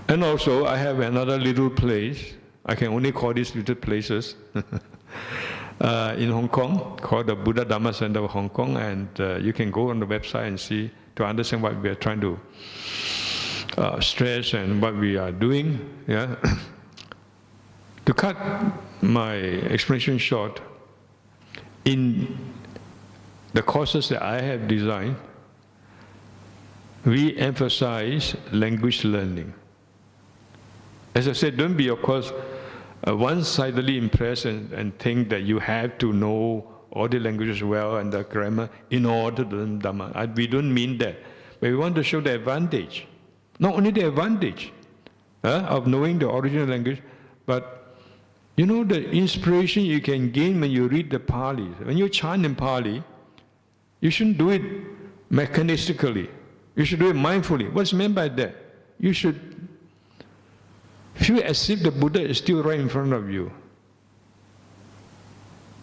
And also, I have another little place, I can only call these little places, in Hong Kong, called the Buddha Dhamma Center of Hong Kong, and you can go on the website and see, to understand what we are trying to stress and what we are doing. To cut my explanation short, in the courses that I have designed, we emphasize language learning. As I said, don't be, of course, one-sidedly impressed and think that you have to know all the languages well and the grammar in order to learn Dhamma. We don't mean that. But we want to show the advantage. Not only the advantage of knowing the original language, but the inspiration you can gain when you read the Pali. When you chant in Pali, you shouldn't do it mechanistically. You should do it mindfully. What's meant by that? You should feel as if the Buddha is still right in front of you.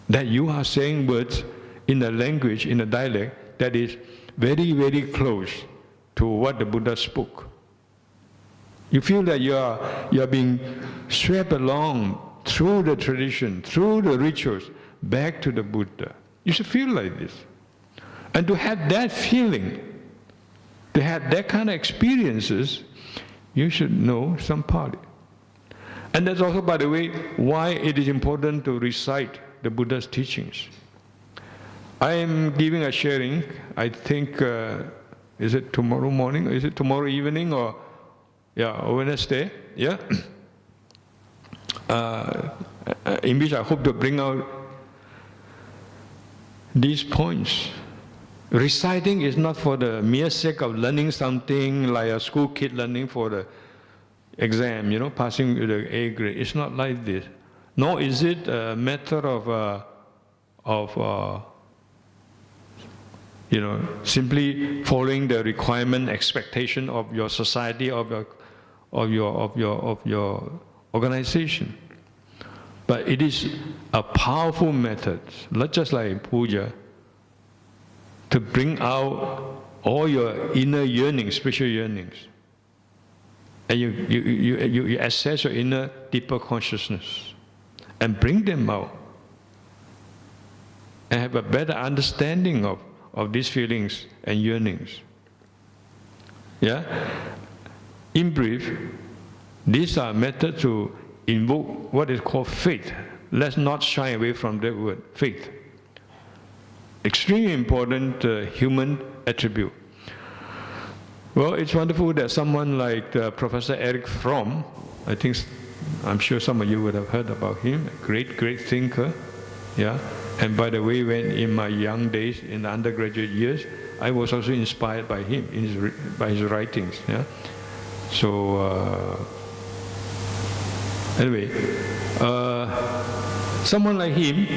That you are saying words in a language, in a dialect, that is very, very close to what the Buddha spoke. You feel that you are being swept along through the tradition, through the rituals, back to the Buddha. You should feel like this. And to have that feeling, to have that kind of experiences, you should know some Pali. And that's also, by the way, why it is important to recite the Buddha's teachings. I am giving a sharing, I think, is it tomorrow morning, or is it tomorrow evening, or Wednesday, in which I hope to bring out these points. Reciting is not for the mere sake of learning something like a school kid learning for the exam, passing the A grade. It's not like this. Nor is it a matter of simply following the requirement, expectation of your society, of your organization. But it is a powerful method, not just like puja, to bring out all your inner yearnings, spiritual yearnings. And you access your inner deeper consciousness and bring them out and have a better understanding of these feelings and yearnings. In brief, these are methods to invoke what is called faith. Let's not shy away from that word, faith. Extremely important human attribute. Well, it's wonderful that someone like Professor Erich Fromm, I'm sure some of you would have heard about him, a great thinker, Yeah, and by the way, when in my young days, in the undergraduate years, I was also inspired by him, by his writings. Yeah, so anyway, someone like him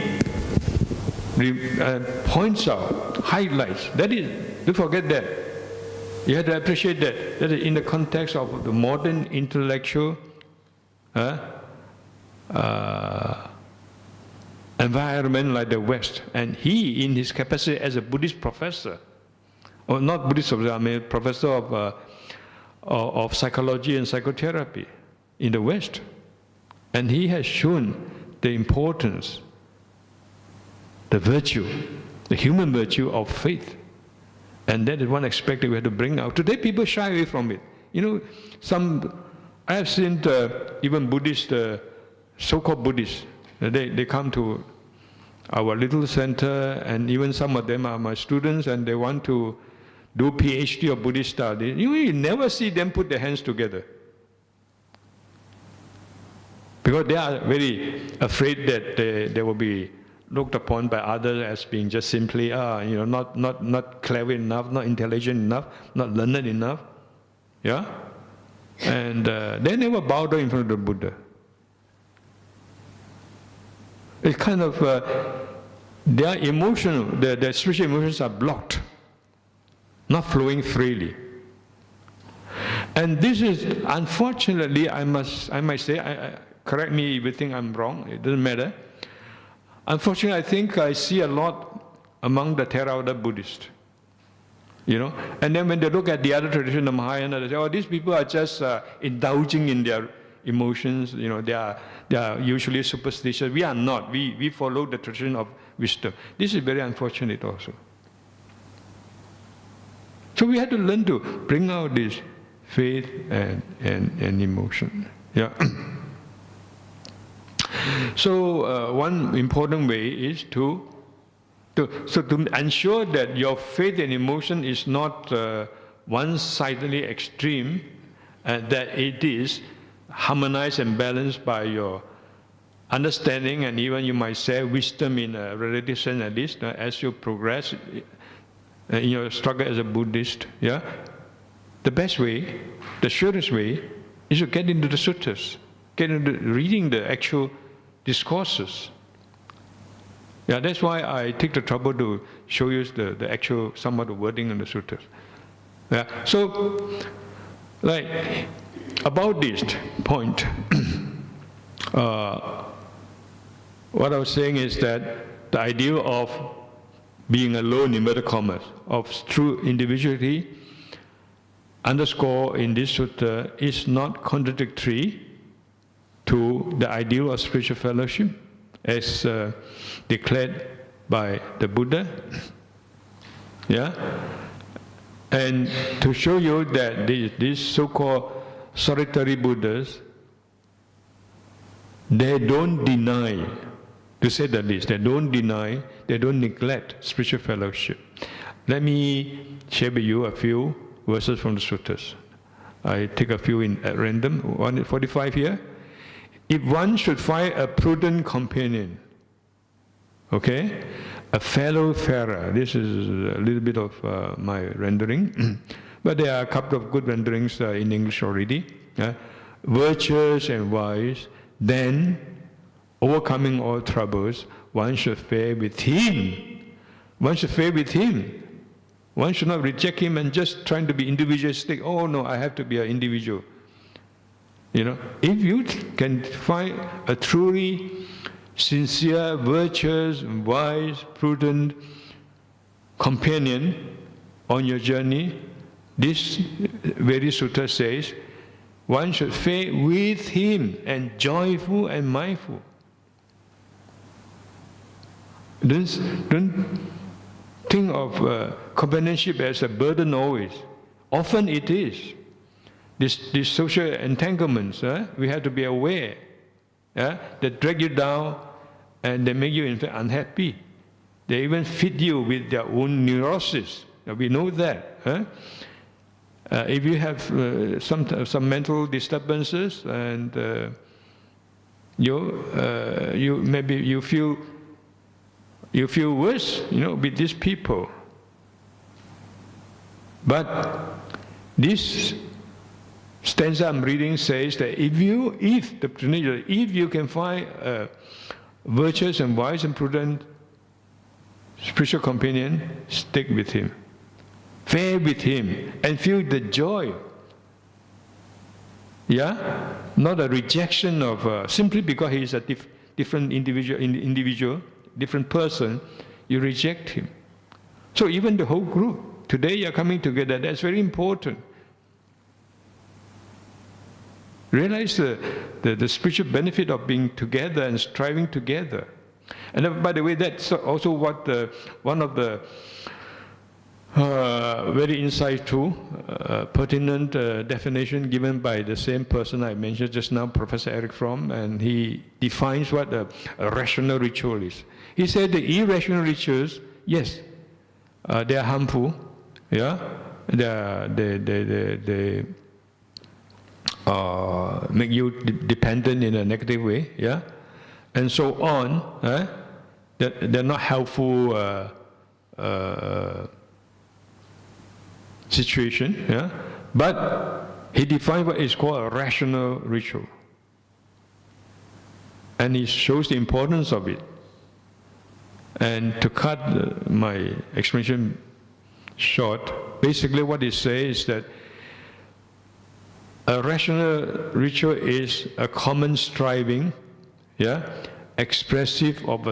points out, highlights. That is, don't forget that. You have to appreciate that. That is in the context of the modern intellectual environment like the West. And he, in his capacity as a Buddhist professor, or not Buddhist, I mean professor of psychology and psychotherapy in the West. And he has shown the importance, the virtue, the human virtue of faith. And that is one aspect that we have to bring out. Today people shy away from it. You know, I have seen even Buddhist, so-called Buddhists, they come to our little center, and even some of them are my students, and they want to do PhD of Buddhist studies. You never see them put their hands together. Because they are very afraid that they will be looked upon by others as being just simply, not clever enough, not intelligent enough, not learned enough. Yeah? And they never bow down in front of the Buddha. It's kind of, their emotional, their spiritual emotions are blocked, not flowing freely. And this is, unfortunately, I might say, correct me if you think I'm wrong, it doesn't matter. Unfortunately, I think I see a lot among the Theravada Buddhists. You know, and then when they look at the other tradition, the Mahayana, they say, oh, these people are just indulging in their emotions. You know, they are usually superstitious. We are not. We follow the tradition of wisdom. This is very unfortunate also. So we have to learn to bring out this faith and emotion. Yeah. So one important way is to ensure that your faith and emotion is not one-sidedly extreme, and that it is harmonized and balanced by your understanding, and even you might say wisdom in a relative sense at least, as you progress in your struggle as a Buddhist. Yeah, the best way, the surest way, is to get into the suttas, get into reading the actual discourses. Yeah, that's why I take the trouble to show you the actual, some of the wording in the suttas. Yeah, so, like, about this point, what I was saying is that the idea of being alone, in inverted commas, of true individuality, underscore in this sutta, is not contradictory to the ideal of spiritual fellowship as declared by the Buddha. Yeah? And to show you that these so-called solitary Buddhas, they don't deny, to say the least, they don't deny, they don't neglect spiritual fellowship. Let me share with you a few verses from the suttas. I take a few at random, 145 here. If one should find a prudent companion, okay, a fellow farer, this is a little bit of my rendering, but there are a couple of good renderings in English already, virtuous and wise, then, overcoming all troubles, one should fare with him. One should fare with him. One should not reject him and just trying to be individualistic. Oh no, I have to be an individual. You know, if you can find a truly sincere, virtuous, wise, prudent companion on your journey, this very sutta says, one should fare with him and joyful and mindful. Don't think of companionship as a burden always. Often it is. These social entanglements, we have to be aware. They drag you down and they make you in fact unhappy. They even feed you with their own neurosis. We know that. If you have some mental disturbances and you maybe you feel you feel worse, with these people. But this stanza I'm reading says that if you can find a virtuous and wise and prudent spiritual companion, stick with him, fare with him, and feel the joy. Yeah, not a rejection of simply because he is a different individual, different person, you reject him. So even the whole group, today you are coming together, that's very important. Realize the spiritual benefit of being together and striving together. And by the way, that's also what one of the very insightful, pertinent definition given by the same person I mentioned just now, Professor Eric Fromm, and he defines what a rational ritual is. He said the irrational rituals, yes, they are harmful, yeah, they make you dependent in a negative way, yeah, and so on. They're not helpful situation, yeah. But he defined what is called a rational ritual, and he shows the importance of it. And to cut my explanation short, basically what he says is that a rational ritual is a common striving, yeah, expressive of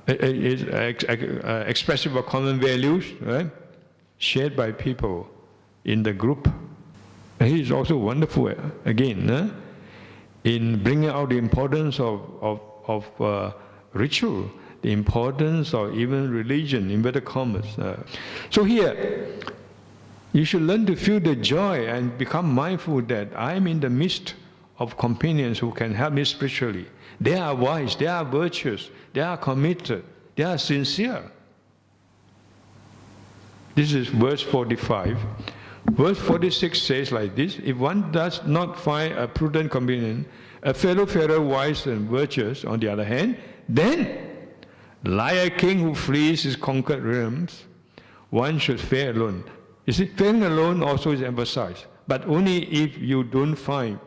expressive of common values, right, shared by people in the group. He is also wonderful again in bringing out the importance of ritual, the importance of even religion, inverted commas. So here, you should learn to feel the joy and become mindful that I am in the midst of companions who can help me spiritually. They are wise, they are virtuous, they are committed, they are sincere. This is verse 45. Verse 46 says like this: if one does not find a prudent companion, a fellow fairer, wise and virtuous, on the other hand, then, like a king who flees his conquered realms, one should fare alone. You see, faring alone also is emphasized, but only if you don't find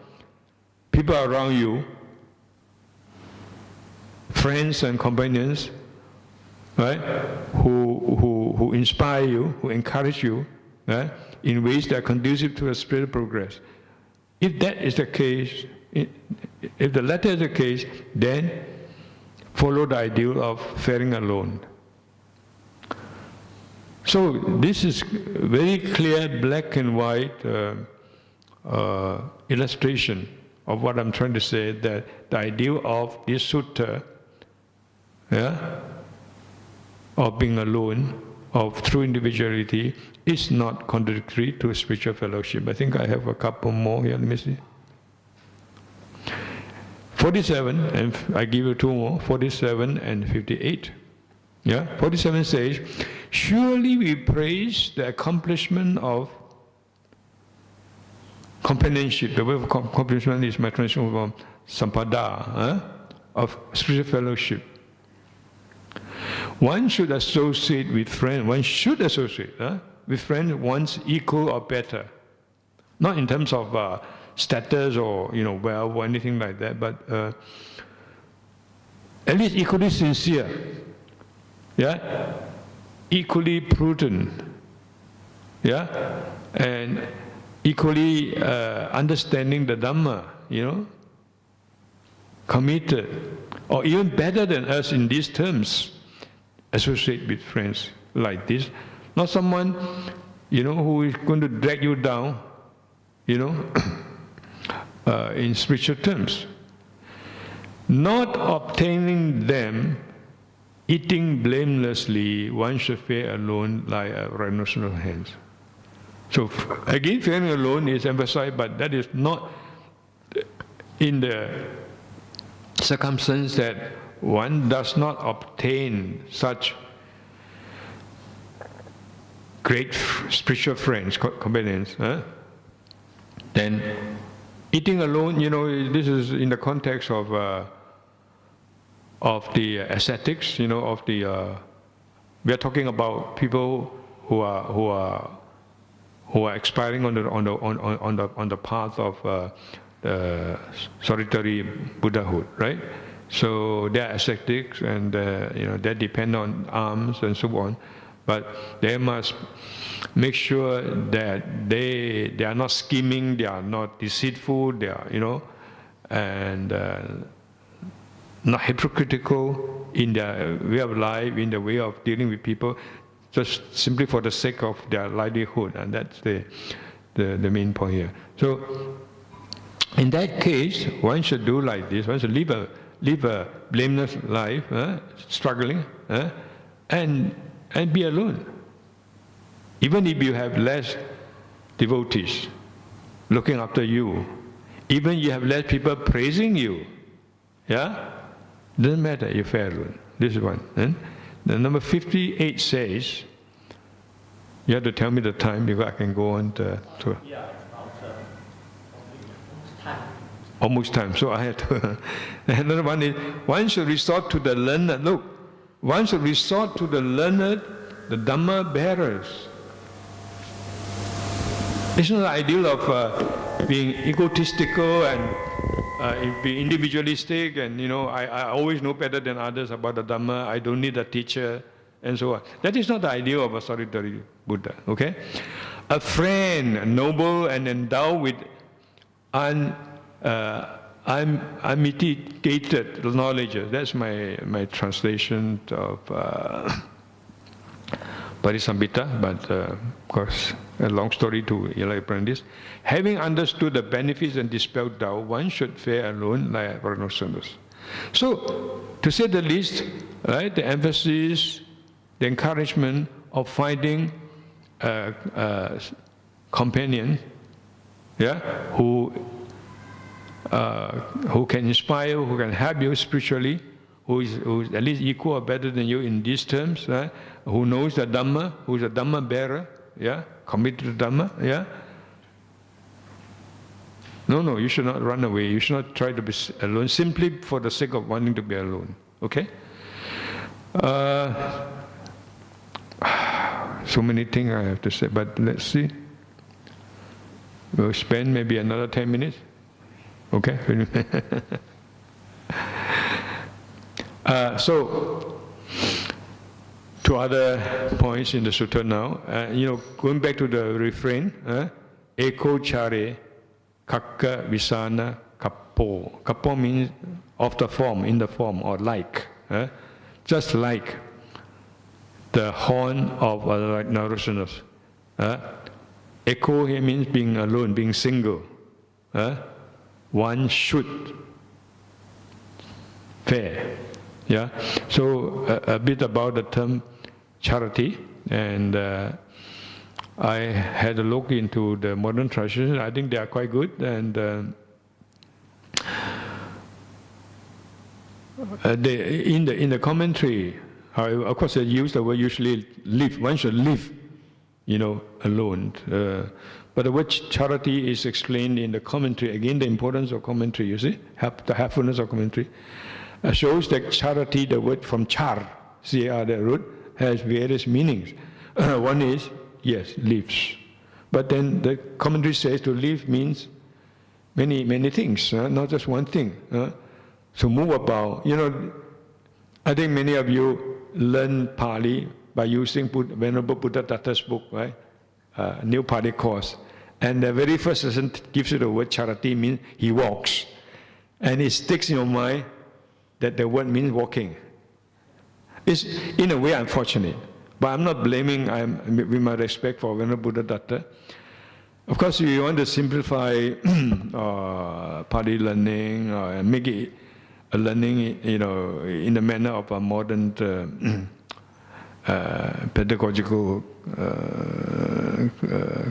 people around you, friends and companions, right, who inspire you, who encourage you, right, in ways that are conducive to a spiritual progress. If that is the case, if the latter is the case, then follow the ideal of faring alone. So this is very clear, black and white illustration of what I'm trying to say, that the ideal of this sutta, yeah, of being alone, of true individuality, is not contradictory to spiritual fellowship. I think I have a couple more here, let me see. 47, and I give you two more, 47 and 58. Yeah, 47 says, surely we praise the accomplishment of companionship. The word of accomplishment is my translation from sampada, of spiritual fellowship. One should associate with friends, with friends one's equal or better. Not in terms of status or wealth or anything like that, but at least equally sincere, yeah, equally prudent, yeah, and equally understanding the Dhamma, committed, or even better than us in these terms. Associate with friends like this, not someone who is going to drag you down, in spiritual terms. Not obtaining them, eating blamelessly, one should fare alone like a rhinoceros hen. So again, faring alone is emphasized, but that is not in the circumstance that one does not obtain such great spiritual friends, companions. Then eating alone, this is in the context of the ascetics, of the. We are talking about people who are expiring on the path of solitary Buddhahood, right? So they are ascetics, and they depend on alms and so on, but they must make sure that they are not scheming, they are not deceitful, they are and not hypocritical in their way of life, in the way of dealing with people, just simply for the sake of their livelihood, and that's the main point here. So, in that case, one should do like this. One should live a blameless life, struggling, and be alone. Even if you have less devotees looking after you, even you have less people praising you, doesn't matter, you're fair alone. This is one. The number 58 says, you have to tell me the time because I can go on to yeah, it's about almost time. So I had to. Another one is, one should resort to the learned. Look, one should resort to the learned, the Dhamma bearers. It's not the ideal of being egotistical and being individualistic and, I always know better than others about the Dhamma, I don't need a teacher, and so on. That is not the ideal of a solitary Buddha, okay? A friend, noble and endowed with unmitigated knowledge. That's my translation of Parisambhita, but of course, a long story to elaborate this. Having understood the benefits and dispelled doubt, one should fare alone like rhinoceros. So, to say the least, right, the emphasis, the encouragement of finding a companion, who can inspire, who can help you spiritually, who is at least equal or better than you in these terms, who knows the Dhamma, who is a Dhamma bearer, committed to Dhamma, No, you should not run away. You should not try to be alone simply for the sake of wanting to be alone. Okay? So many things I have to say, but let's see. We'll spend maybe another 10 minutes. Okay? So, two other points in the sutta now. Going back to the refrain, eko chare Khaggavisāṇā kappo. Kappo means of the form, in the form, or like. Just like the horn of a rhinoceros. Eko here means being alone, being single. One should fare. So a bit about the term charity, and I had a look into the modern traditions. I think they are quite good, and in the commentary, however, of course, they use the word usually live. One should live, alone. But the word charity is explained in the commentary. Again, the importance of commentary. You see, the helpfulness of commentary shows that charity, the word from char, C-A-R, the root, has various meanings. One is, yes, lives. But then the commentary says to live means many things, not just one thing. So move about. I think many of you learn Pali by using Venerable Buddha Datta's book, right? New Pali course. And the very first lesson gives you the word charity, means he walks. And it sticks in your mind that the word means walking. It's in a way unfortunate. But I'm not blaming, with my respect for Venerable Buddha Datta. Of course, if you want to simplify Pali learning and make it a learning, in the manner of a modern pedagogical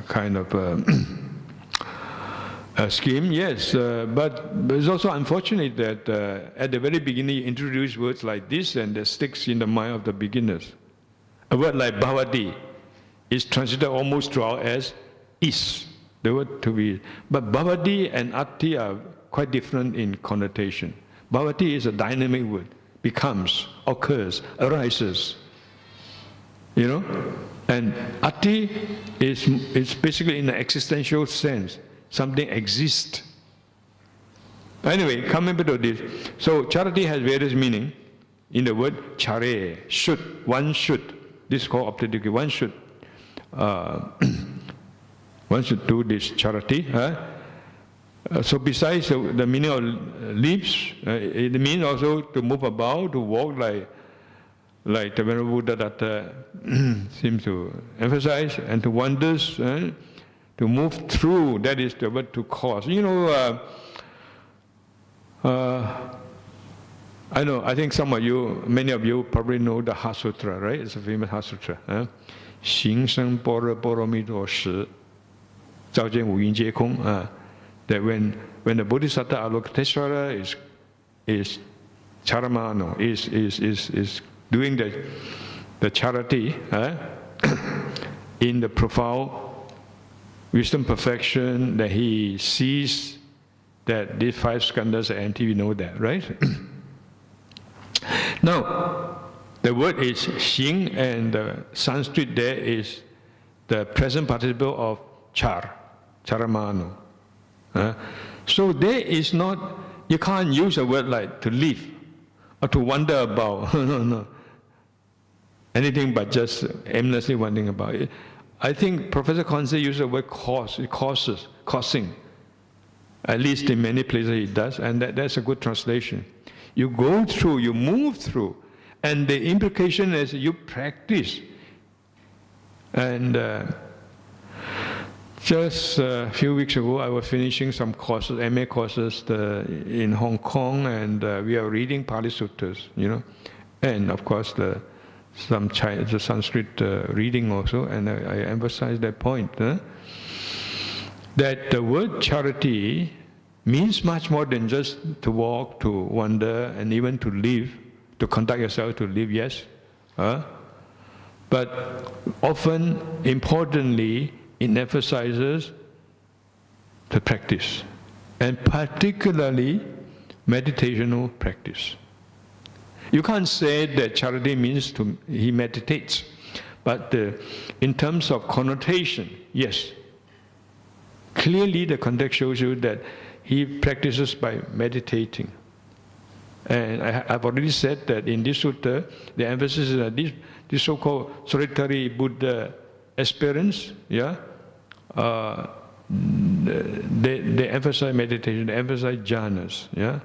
kind of scheme, yes. But it's also unfortunate that at the very beginning you introduce words like this and that sticks in the mind of the beginners. A word like bhavati is translated almost throughout as is, the word to be. But bhavati and atti are quite different in connotation. Bhavati is a dynamic word. becomes, occurs, arises. You know? And ati is basically in an existential sense. Something exists. Anyway, coming back to this. So charity has various meaning. In the word chare, should, one should. This is called optativity. One should. One should do this charity. So besides the meaning of lips, it means also to move about, to walk like the Venerable Buddha seems to emphasize, and to wonders, to move through, that is the word to cause. You know, I think some of you, many of you probably know the Heart Sutra, right? It's a famous Heart Sutra. Xing Sheng Poro Poro Mi Do Shi, Zhao Jian Wu Yin Jie Kong. That when the Bodhisattva Avalokiteshvara is charamano, is doing the charity in the profound wisdom perfection, that he sees that these 5 skandhas are empty, we know that, right? Now, the word is xing, and the Sanskrit there is the present participle of charamano. So there is not, you can't use a word like to live or to wander about. No. Anything but just aimlessly wandering about. I think Professor Conce used the word causing. At least in many places he does, and that's a good translation. You go through, you move through, and the implication is you practice. And just a few weeks ago, I was finishing some courses, MA courses in Hong Kong, and we are reading Pali Suttas, you know, and of course the Sanskrit reading also, and I emphasize that point, that the word charity means much more than just to walk, to wander, and even to live, to conduct yourself, to live, yes. But often, importantly, it emphasizes the practice, and particularly meditational practice. You can't say that charity means he meditates, but in terms of connotation, yes. Clearly the context shows you that he practices by meditating. And I've already said that in this sutta, the emphasis is that this so-called solitary Buddha experience, yeah, they emphasize meditation, they emphasize jhanas, yeah.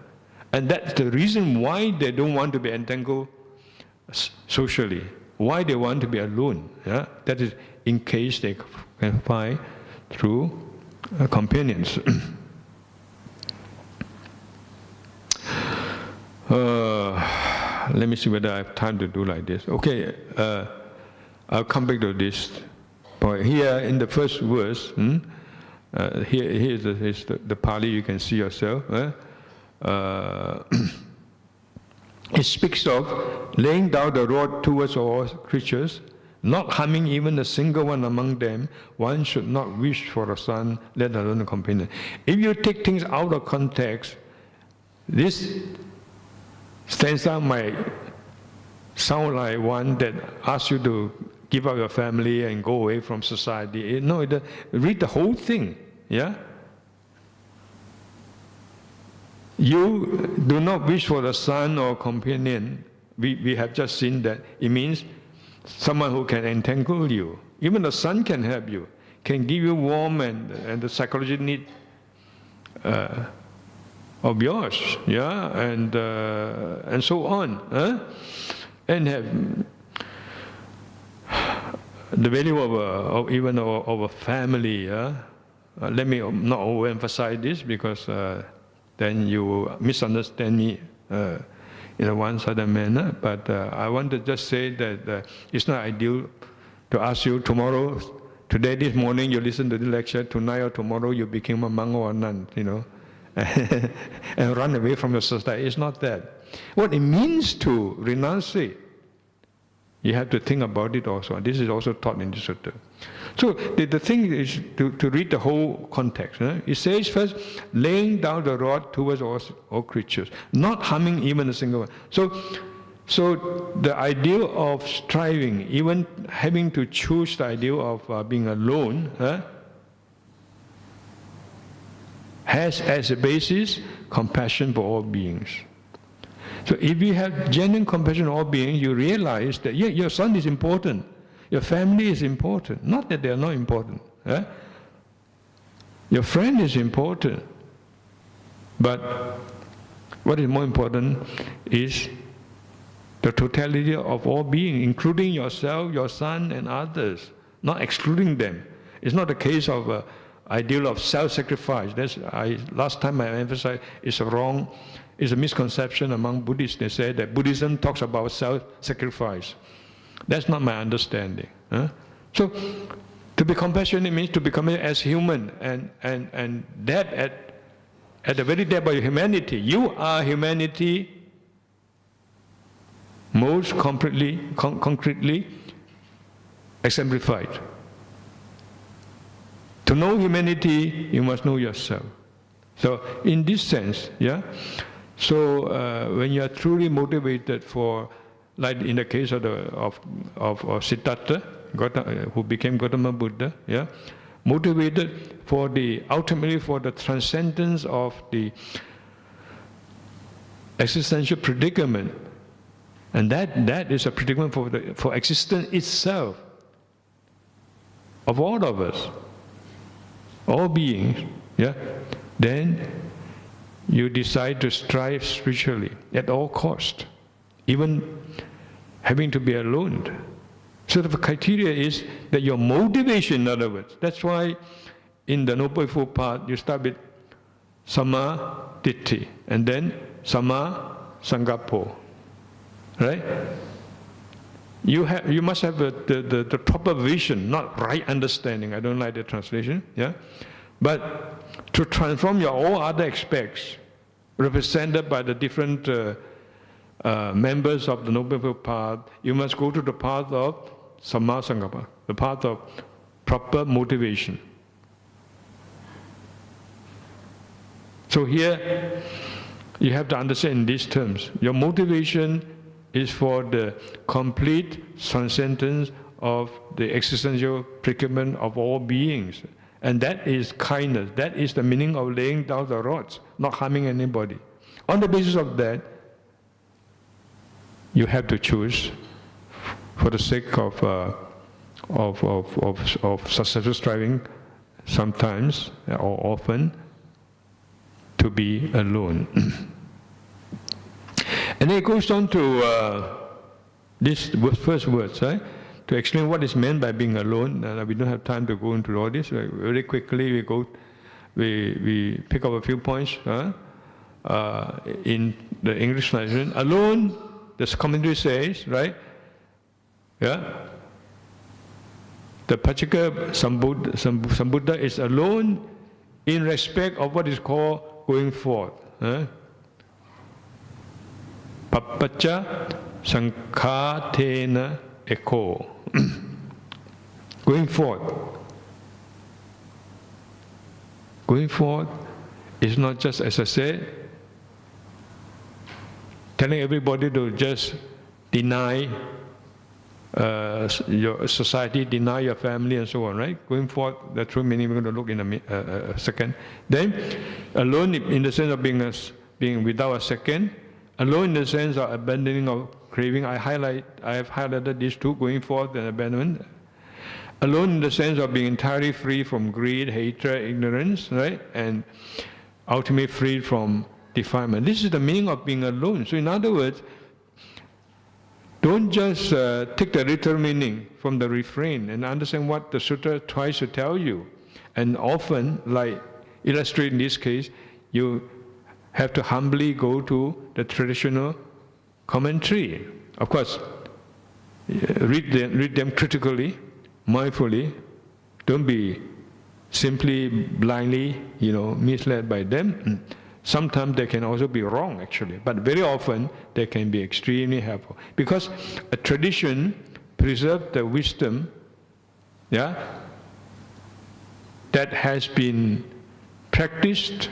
And that's the reason why they don't want to be entangled socially, why they want to be alone, yeah. That is in case they can find through companions. Let me see whether I have time to do like this. Okay, I'll come back to this point. Here in the first verse, here is the Pali, you can see yourself. It speaks of laying down the rod towards all creatures, not harming even a single one among them. One should not wish for a son, let alone a companion. If you take things out of context, this stanza might sound like one that asks you to give up your family and go away from society. No, read the whole thing, yeah? You do not wish for a son or companion. We have just seen that. It means someone who can entangle you. Even the son can help you, can give you warmth and the psychological need of yours, yeah, and so on, and have the value of even of a family. Let me not overemphasize this because then you will misunderstand me in a one-sided manner. But I want to just say that it's not ideal to ask you today, this morning you listen to the lecture, tonight or tomorrow you became a monk or a nun, you know, and run away from your society. It's not that. What it means to renunciate, you have to think about it also. This is also taught in the Sutta. So the thing is to read the whole context. It says first, laying down the rod towards all creatures, not harming even a single one. So So the ideal of striving, even having to choose the ideal of being alone, has as a basis compassion for all beings. So if you have genuine compassion for all beings, you realize that your son is important, your family is important, not that they are not important. Your friend is important, but what is more important is the totality of all beings, including yourself, your son, and others, not excluding them. It's not a case of ideal of self-sacrifice. Last time I emphasized it's it's a misconception among Buddhists. They say that Buddhism talks about self-sacrifice. That's not my understanding. So to be compassionate means to become as human, and that at the very depth of humanity, you are humanity most concretely exemplified. To know humanity, you must know yourself. So in this sense, so when you are truly motivated for, like in the case of Siddhartha, who became Gautama Buddha, motivated for ultimately for the transcendence of the existential predicament, and that is a predicament for existence itself of all of us, all beings, then you decide to strive spiritually at all cost, even having to be alone. So the criteria is that your motivation, in other words. That's why in the Noble Eightfold Path, you start with Samma Ditti, and then Samma Sankappo. Right? You must have the proper vision, not right understanding. I don't like the translation. But to transform your all other aspects, represented by the different members of the Noble Eightfold Path, you must go to the path of Samma Sankappa, the path of proper motivation. So here, you have to understand in these terms. Your motivation is for the complete transcendence of the existential predicament of all beings. And that is kindness. That is the meaning of laying down the rods, not harming anybody. On the basis of that, you have to choose, for the sake of successful striving, sometimes or often, to be alone. And then it goes on to this first words, right? To explain what is meant by being alone. We don't have time to go into all this. Very quickly, we pick up a few points in the English translation. Alone, this commentary says, right? The Pacceka Sambuddha is alone in respect of what is called going forth. Pappacha Sankhatena Eko. Going forth. Going forth is not just, as I said, telling everybody to just deny your society, deny your family, and so on, right? Going forth, the true meaning we're going to look in a second. Then, alone in the sense of being without a second, alone in the sense of abandoning of craving. I have highlighted these two, going forth and abandonment. Alone in the sense of being entirely free from greed, hatred, ignorance, right? And ultimately free from defilement. This is the meaning of being alone. So in other words, don't just take the literal meaning from the refrain and understand what the sutta tries to tell you. And often, like illustrated in this case, you have to humbly go to the traditional commentary. Of course, read them critically, mindfully. Don't be simply blindly, misled by them. Sometimes they can also be wrong, actually, but very often they can be extremely helpful. Because a tradition preserves the wisdom, that has been practiced,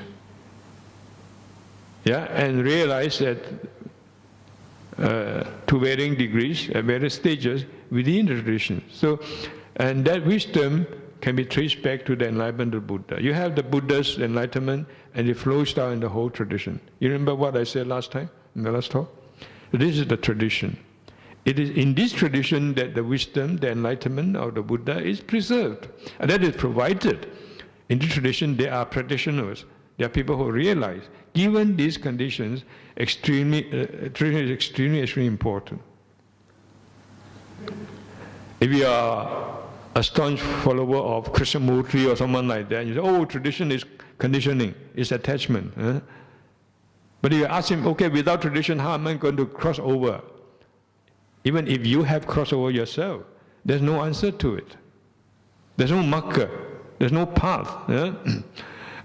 and realized that to varying degrees at various stages within the tradition. So, and that wisdom can be traced back to the enlightenment of Buddha. You have the Buddha's enlightenment, and it flows down in the whole tradition. You remember what I said last time, in the last talk? This is the tradition. It is in this tradition that the wisdom, the enlightenment of the Buddha is preserved. And that is provided. In the tradition, there are practitioners. There are people who realize, given these conditions, tradition is extremely important. If you are a staunch follower of Krishnamurti or someone like that, you say, oh, tradition is conditioning, it's attachment. But if you ask him, okay, without tradition, how am I going to cross over? Even if you have crossed over yourself, there's no answer to it. There's no marker, there's no path.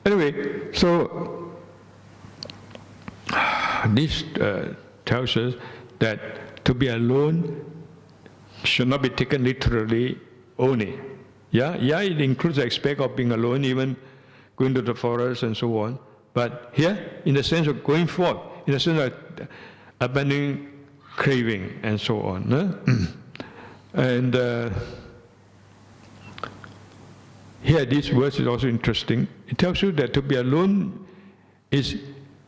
Anyway, so this tells us that to be alone should not be taken literally only. Yeah, it includes the aspect of being alone, even going to the forest and so on. But here, in the sense of going forth, in the sense of abandoning craving and so on. And here, this verse is also interesting. It tells you that to be alone is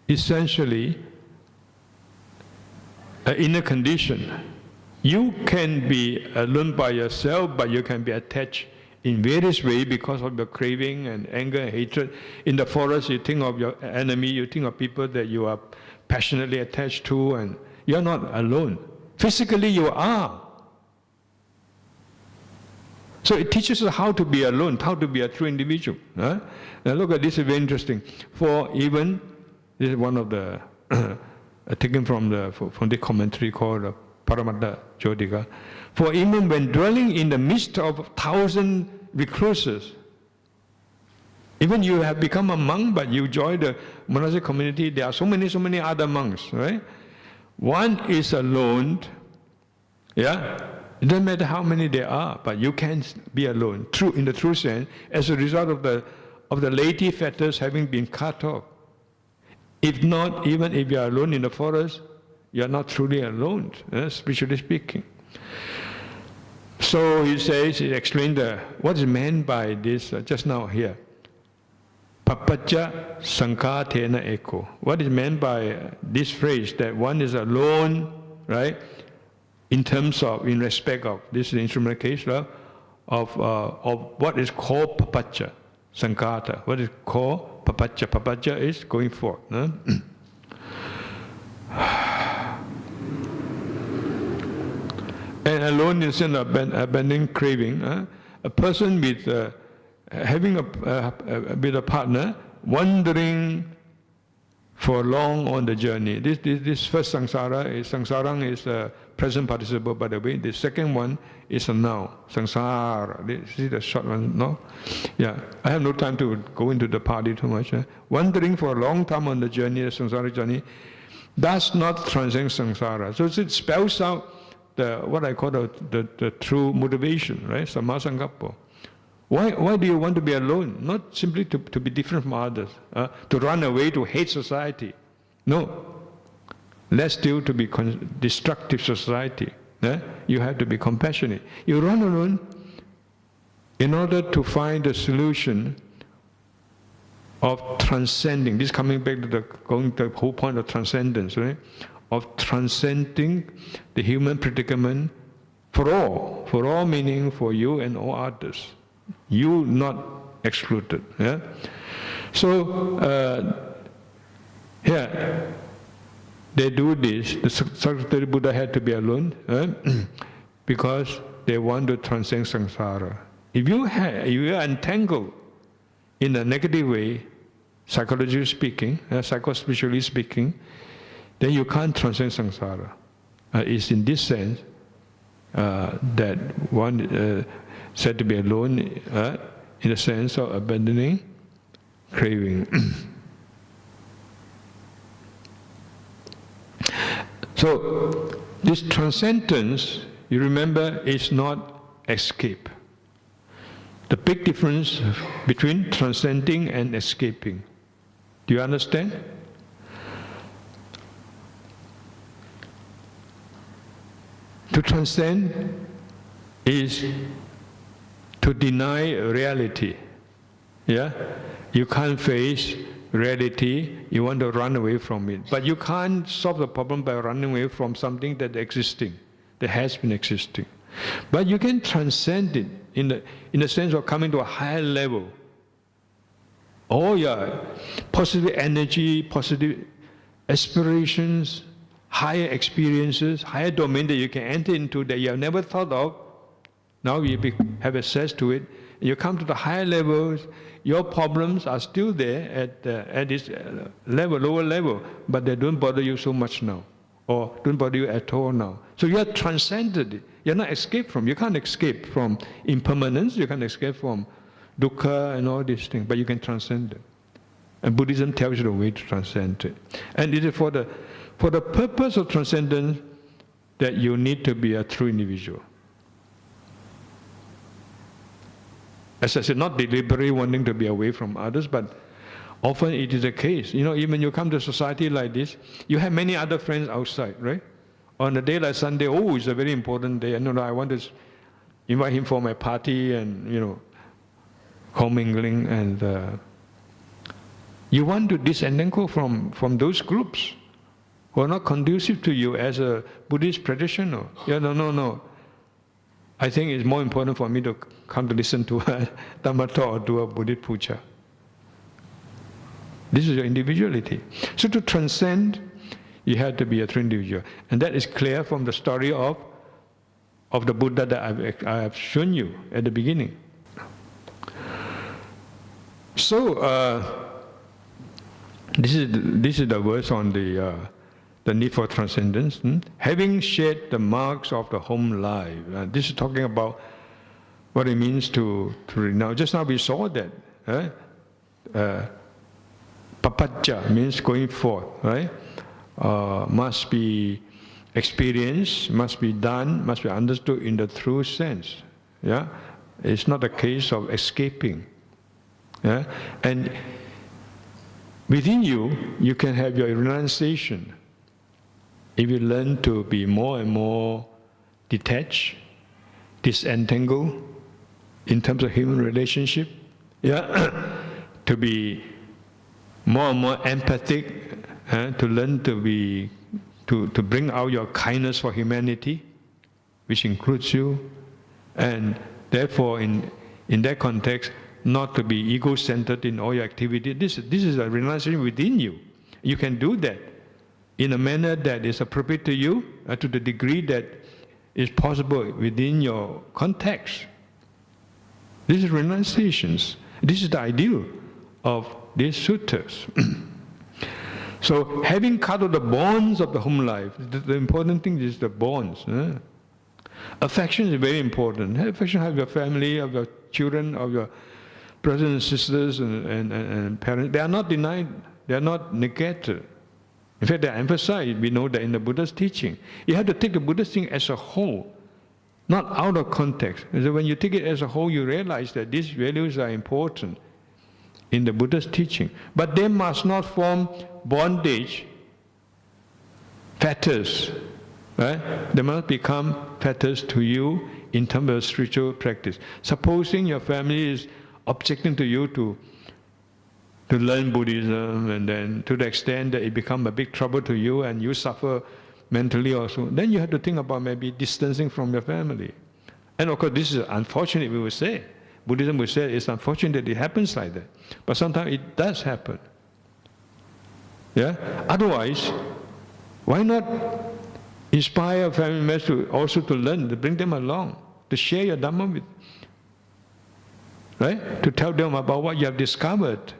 essentially an inner condition. You can be alone by yourself, but you can be attached in various ways because of your craving and anger and hatred. In the forest, you think of your enemy, you think of people that you are passionately attached to, and you're not alone. Physically, you are. So it teaches us how to be alone, how to be a true individual. Now look at this, is very interesting. For even, this is one of the, taken from the commentary called Dhammajoti. For even when dwelling in the midst of 1,000 recluses, even you have become a monk, but you join the monastic community, there are so many other monks, right? One is alone, yeah? It doesn't matter how many there are, but you can be alone, in the true sense, as a result of the laity fetters having been cut off. If not, even if you are alone in the forest, you are not truly alone, spiritually speaking. So he explained what is meant by this just now here. Papacca sankhatena eko. What is meant by this phrase, that one is alone, right? In respect of, this is the instrumental case, of what is called papacca, sankhata. What is called papacca? Papacca is going forth. And alone in the sense of abandoning craving, a person with having with a partner, wandering for long on the journey. This first samsara is a present participle, by the way. The second one is a noun, samsara. This is the short one, no? Yeah, I have no time to go into the party too much. Wandering for a long time on the journey, the samsara journey, does not transcend samsara. So it spells out what I call the true motivation, right? Sammasankappa. Why do you want to be alone? Not simply to be different from others, to run away, to hate society. No. Less still to be destructive society. You have to be compassionate. You run alone in order to find a solution of transcending. This coming back to the whole point of transcendence, right? Of transcending the human predicament for all meaning for you and all others. You not excluded. Yeah? So here they do this. The Saraswati Buddha had to be alone because they want to transcend samsara. If you are entangled in a negative way, psychologically speaking, psychospiritually speaking, then you can't transcend samsara. It's in this sense that one said to be alone in the sense of abandoning craving. So this transcendence, you remember, is not escape. The big difference between transcending and escaping. Do you understand? To transcend is to deny reality. Yeah? You can't face reality, you want to run away from it. But you can't solve the problem by running away from something that's existing, that has been existing. But you can transcend it in the sense of coming to a higher level. All your positive energy, positive aspirations, higher experiences, higher domain that you can enter into that you have never thought of, now you have access to it. You come to the higher levels, your problems are still there at this level, lower level, but they don't bother you so much now, or don't bother you at all now. So you have transcended it. You're not escaped from. You can't escape from impermanence. You can't escape from dukkha and all these things, but you can transcend it. And Buddhism tells you the way to transcend it. And it is for the purpose of transcendence that you need to be a true individual. As I said, not deliberately wanting to be away from others, but often it is the case. You know, even you come to a society like this, you have many other friends outside, right? On a day like Sunday, oh, it's a very important day. And I want to invite him for my party and, commingling. And you want to disentangle from those groups who are not conducive to you as a Buddhist practitioner. Yeah, no. I think it's more important for me to come to listen to a Dhamma talk or do a Buddhist puja. This is your individuality. So to transcend, you have to be a true individual. And that is clear from the story of the Buddha that I have shown you at the beginning. So, this is the verse on the need for transcendence. Having shed the marks of the home life. This is talking about what it means to renounce. Just now we saw that. Papacca means going forth, right? Must be experienced, must be done, must be understood in the true sense. Yeah? It's not a case of escaping. Yeah? And within you can have your renunciation. If you learn to be more and more detached, disentangled in terms of human relationship, yeah, to be more and more empathic, to learn to bring out your kindness for humanity, which includes you, and therefore in that context, not to be ego-centered in all your activity. This is a renunciation within you. You can do that in a manner that is appropriate to you, to the degree that is possible within your context. This is renunciations. This is the ideal of these suttas. So, having cut off the bonds of the home life, the important thing is the bonds. Affection is very important. Affection of your family, of your children, of your brothers and sisters and parents. They are not denied. They are not negated. In fact, they are emphasized. We know that in the Buddha's teaching. You have to take the Buddha's teaching as a whole, not out of context. So when you take it as a whole, you realize that these values are important in the Buddha's teaching. But they must not form bondage, fetters. Right? They must become fetters to you in terms of spiritual practice. Supposing your family is objecting to you to learn Buddhism, and then to the extent that it becomes a big trouble to you and you suffer mentally also, then you have to think about maybe distancing from your family. And of course, this is unfortunate, we would say. Buddhism would say it's unfortunate that it happens like that. But sometimes it does happen. Yeah? Otherwise, why not inspire family members to also to learn, to bring them along, to share your Dhamma with, right? To tell them about what you have discovered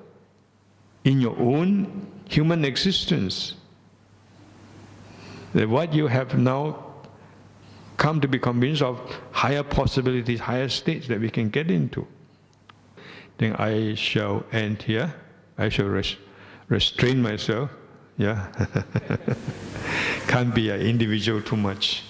in your own human existence. That what you have now come to be convinced of higher possibilities, higher states that we can get into. Then I shall end here. I shall restrain myself. Yeah. Can't be an individual too much.